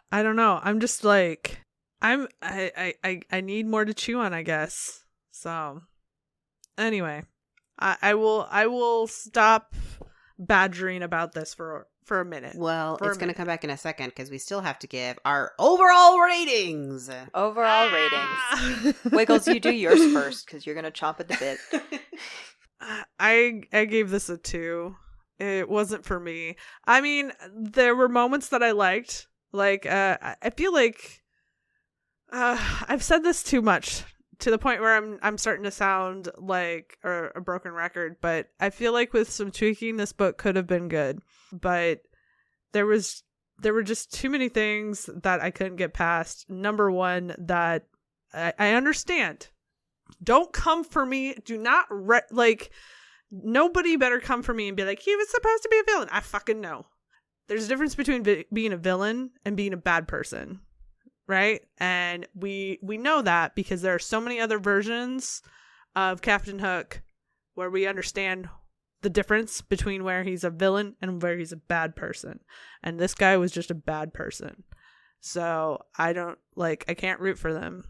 I don't know. I'm just like, I need more to chew on, I guess. So anyway. I will stop badgering about this for a minute. Well, it's going to come back in a second because we still have to give our overall ratings. Overall ratings. Wiggles, you do yours first because you're going to chomp at the bit. I gave this a 2. It wasn't for me. I mean, there were moments that I liked. Like, I feel like I've said this too much. To the point where I'm starting to sound like a broken record, but I feel like with some tweaking, this book could have been good. But there were just too many things that I couldn't get past. Number one, that I understand. Don't come for me. Do not like. Nobody better come for me and be like, he was supposed to be a villain. I fucking know. There's a difference between being a villain and being a bad person. Right? And we know that because there are so many other versions of Captain Hook where we understand the difference between where he's a villain and where he's a bad person. And this guy was just a bad person. So I can't root for them.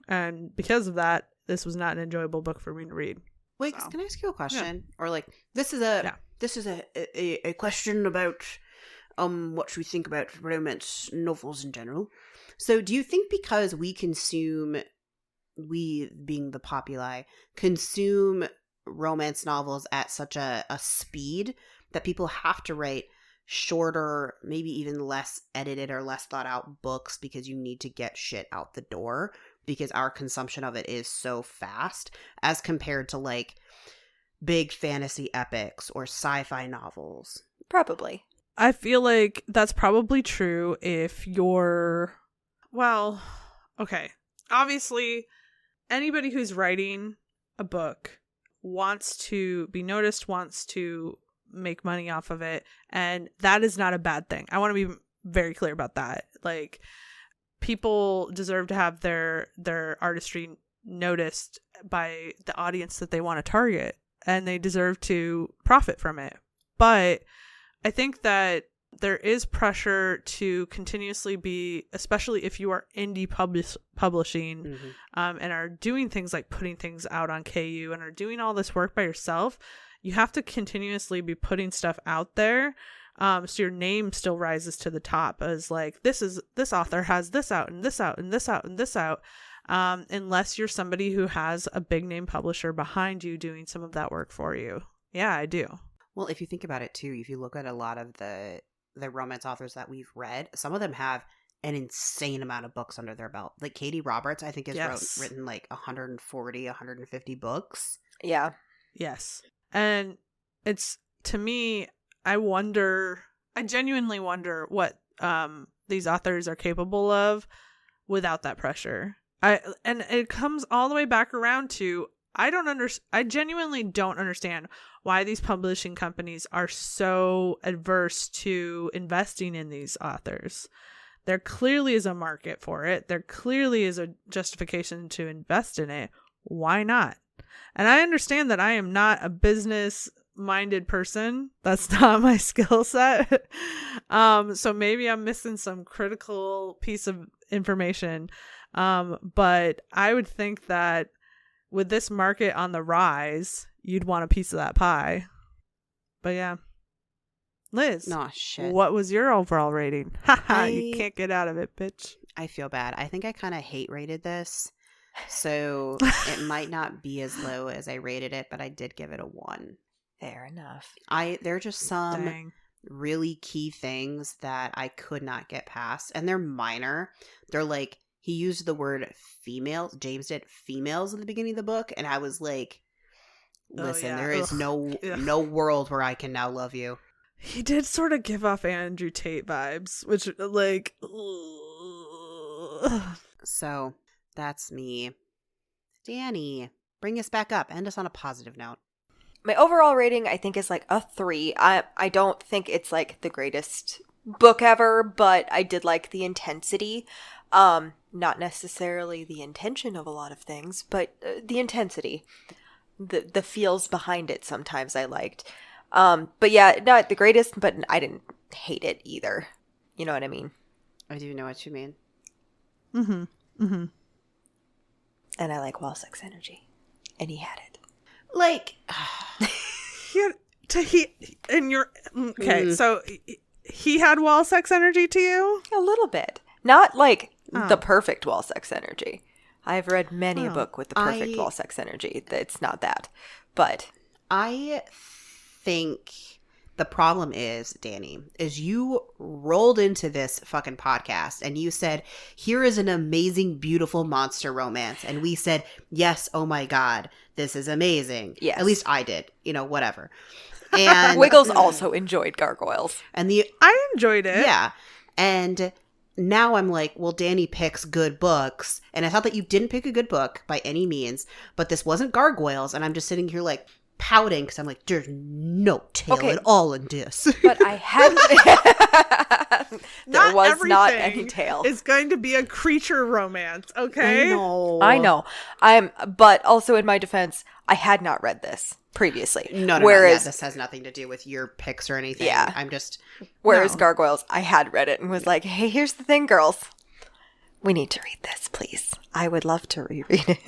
And because of that, this was not an enjoyable book for me to read. Wait, so. Can I ask you a question? Yeah. Or like, this is a question about what we think about romance novels in general. So do you think because we being the populi, consume romance novels at such a speed that people have to write shorter, maybe even less edited or less thought out books because you need to get shit out the door because our consumption of it is so fast as compared to like big fantasy epics or sci-fi novels? Probably. I feel like that's probably true if you're... Well, okay. Obviously, anybody who's writing a book wants to be noticed, wants to make money off of it, and that is not a bad thing. I want to be very clear about that. Like, people deserve to have their artistry noticed by the audience that they want to target, and they deserve to profit from it. But I think that there is pressure to continuously be, especially if you are indie publishing, and are doing things like putting things out on KU and are doing all this work by yourself. You have to continuously be putting stuff out there, so your name still rises to the top as like, this author has this out and this out and this out and this out, unless you're somebody who has a big name publisher behind you doing some of that work for you. Yeah, I do. Well, if you think about it too, if you look at a lot of the romance authors that we've read, some of them have an insane amount of books under their belt. Like Katie Roberts, I think, has written like 140, 150 books. Yeah. Yes. And it's, to me, I genuinely wonder what these authors are capable of without that pressure. And it comes all the way back around to, I genuinely don't understand why these publishing companies are so adverse to investing in these authors. There clearly is a market for it. There clearly is a justification to invest in it. Why not? And I understand that I am not a business-minded person. That's not my skill set. So maybe I'm missing some critical piece of information. But I would think that with this market on the rise, you'd want a piece of that pie. But yeah. Liz, Nah, shit. what was your overall rating? Haha, you can't get out of it, bitch. I feel bad. I think I kind of hate rated this. So it might not be as low as I rated it, but I did give it a 1. Fair enough. There are just some Dang. really key things that I could not get past. And they're minor. They're like, he used the word female. James did females at the beginning of the book. And I was like, listen, there is no world where I can now love you. He did sort of give off Andrew Tate vibes, which, like... So, that's me. Danny, bring us back up. End us on a positive note. My overall rating, I think, is like a 3. I don't think it's like the greatest book ever, but I did like the intensity. Not necessarily the intention of a lot of things, but the intensity. The feels behind it sometimes I liked. But yeah, not the greatest, but I didn't hate it either. You know what I mean? I do know what you mean. Mm-hmm. Mm-hmm. And I like wall sex energy. And he had it. Like... So he had wall sex energy to you? A little bit. Not like the perfect wall sex energy. I've read many a book with the perfect wall sex energy. It's not that. But I think the problem is, Danny, is you rolled into this fucking podcast and you said, here is an amazing, beautiful monster romance. And we said, yes, oh my God, this is amazing. Yes. At least I did, whatever. And Wiggles also enjoyed Gargoyles. And I enjoyed it. Yeah. And now I'm like, well, Danny picks good books. And I thought that you didn't pick a good book by any means, but this wasn't Gargoyles. And I'm just sitting here like pouting because I'm like, there's no tale at all in this. But I hadn't. There was not any tale. It's going to be a creature romance, okay? I know. But also in my defense, I had not read this previously. No, this has nothing to do with your picks or anything. Yeah. I'm just. Whereas Gargoyles, I had read it and was like, hey, here's the thing, girls. We need to read this, please. I would love to reread it.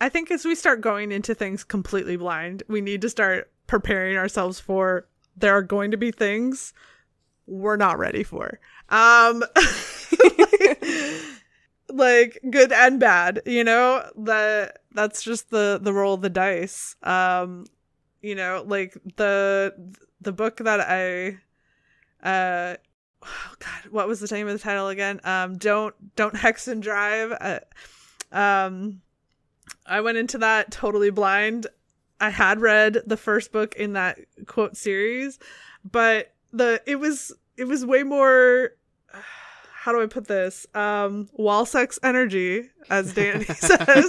I think as we start going into things completely blind, we need to start preparing ourselves for there are going to be things we're not ready for. Like good and bad, that's just the roll of the dice. Like the book that oh God, what was the name of the title again? Don't Hex and Drive. I went into that totally blind. I had read the first book in that quote series, but it was way more, how do I put this? Wall sex energy, as Danny says.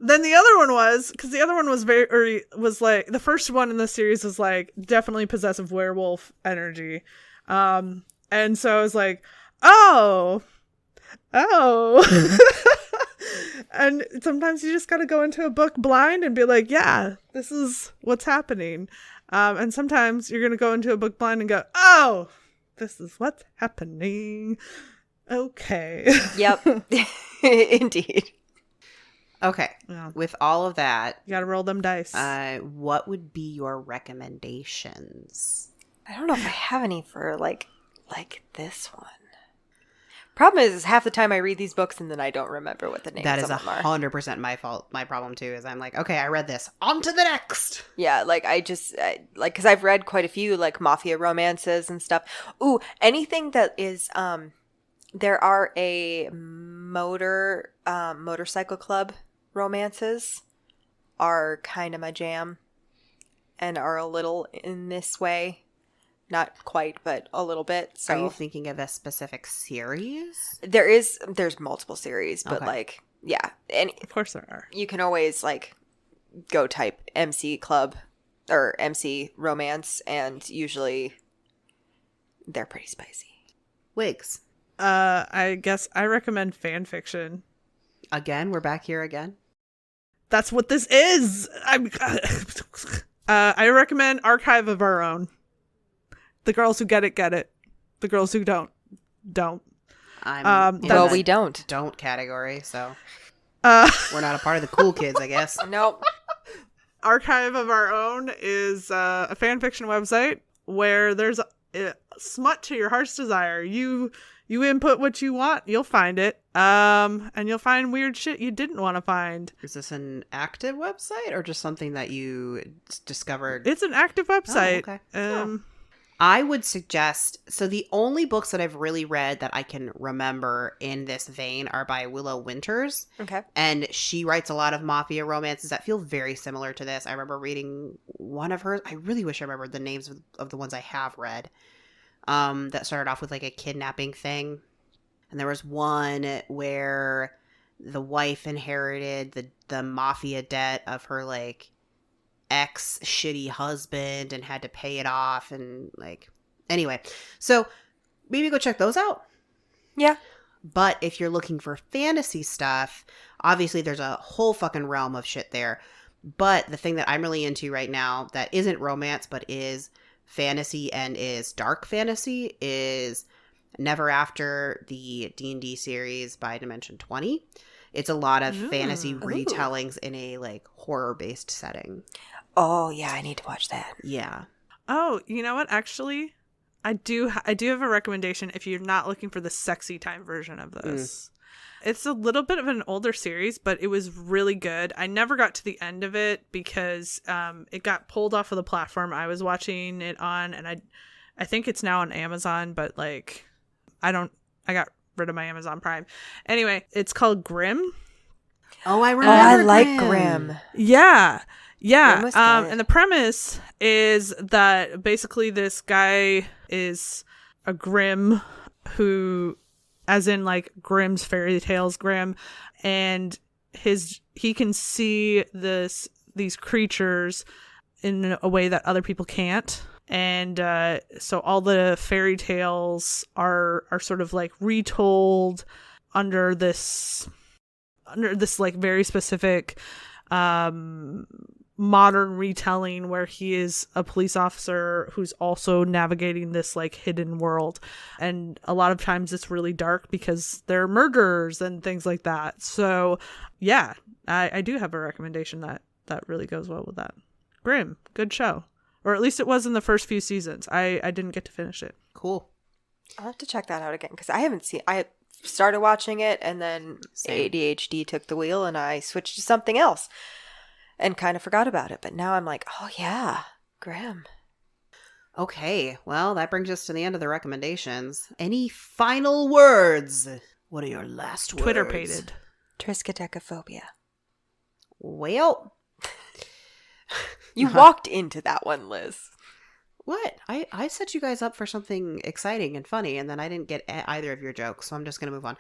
Then the other one was, because the other one was like, the first one in the series was like definitely possessive werewolf energy. And so I was like, oh. And sometimes you just got to go into a book blind and be like, yeah, this is what's happening. And sometimes you're going to go into a book blind and go, oh, this is what's happening. Okay. Yep. Indeed. Okay. Yeah. With all of that, You got to roll them dice. what would be your recommendations? I don't know if I have any for like this one. Problem is half the time I read these books and then I don't remember what the names That of is them are. 100% my fault. My problem too is I'm like, okay, I read this. On to the next. Yeah, like because I've read quite a few like mafia romances and stuff. Ooh, anything that is there are a motorcycle club romances are kind of my jam and are a little in this way. Not quite, but a little bit. So Are you thinking of a specific series? there's multiple series, but Okay. like, yeah. And Of course there are. you can always like go type MC club or MC romance, and usually they're pretty spicy. Wigs. I guess I recommend fan fiction. Again, we're back here again. That's what this is. I recommend Archive of Our Own. The girls who get it. The girls who don't. I'm in Well, the we don't. category, so Uh, we're not a part of the cool kids, I guess. Nope. Archive of Our Own is a fan fiction website where there's a smut to your heart's desire. You input what you want, you'll find it. And you'll find weird shit you didn't want to find. Is this an active website or just something that you discovered? It's an active website. okay. I I would suggest, so the only books that I've really read that I can remember in this vein are by Willow Winters. Okay. And she writes a lot of mafia romances that feel very similar to this. I remember reading one of hers. I really wish I remembered the names of the ones I have read. That started off with like a kidnapping thing. And there was one where the wife inherited the mafia debt of her like ex shitty husband and had to pay it off, and like, anyway, so maybe go check those out. Yeah. But if you're looking for fantasy stuff, obviously there's a whole fucking realm of shit there. But the thing that I'm really into right now that isn't romance but is fantasy and is dark fantasy is Never After, the D&D series by Dimension 20. It's a lot of fantasy retellings in a like horror-based setting. Oh, yeah, I need to watch that. Yeah. Oh, you know what? Actually, I do have a recommendation if you're not looking for the sexy time version of this. It's a little bit of an older series, but it was really good. I never got to the end of it because it got pulled off of the platform I was watching it on, and I think it's now on Amazon, but like I got rid of my Amazon Prime. Anyway, it's called Grimm. Oh, I Oh, remember. I like Grimm. Yeah. Grimm was good. And the premise is that basically this guy is a Grimm who, as in like Grimm's fairy tales Grimm, and he can see these creatures in a way that other people can't. And so all the fairy tales are sort of like retold under this like very specific modern retelling where he is a police officer who's also navigating this like hidden world, and a lot of times it's really dark because there are murderers and things like that. So yeah, I do have a recommendation that really goes well with that. Grimm, good show, or at least it was in the first few seasons. I didn't get to finish it. Cool. I'll have to check that out again because I started watching it and then Same. ADHD took the wheel and I switched to something else and kind of forgot about it. But now I'm like, oh yeah, Grimm. Okay, well, that brings us to the end of the recommendations. Any final words? What are your last words? Twitter pated. Triskaidekaphobia. Well, You walked into that one, Liz. what? I set you guys up for something exciting and funny, and then I didn't get either of your jokes, so I'm just going to move on.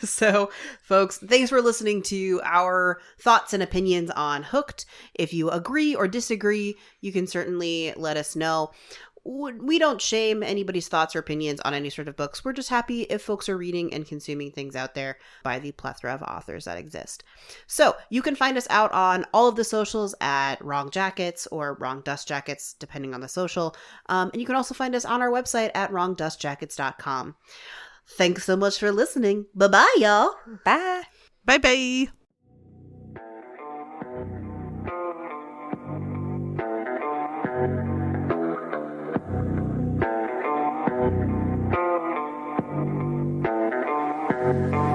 So, folks, thanks for listening to our thoughts and opinions on Hooked. If you agree or disagree, you can certainly let us know. we don't shame anybody's thoughts or opinions on any sort of books. We're just happy if folks are reading and consuming things out there by the plethora of authors that exist. So you can find us out on all of the socials at Wrong Jackets or Wrong Dust Jackets, depending on the social. And you can also find us on our website at wrongdustjackets.com. Thanks so much for listening. Bye-bye, y'all. Bye. Bye-bye. Thank you.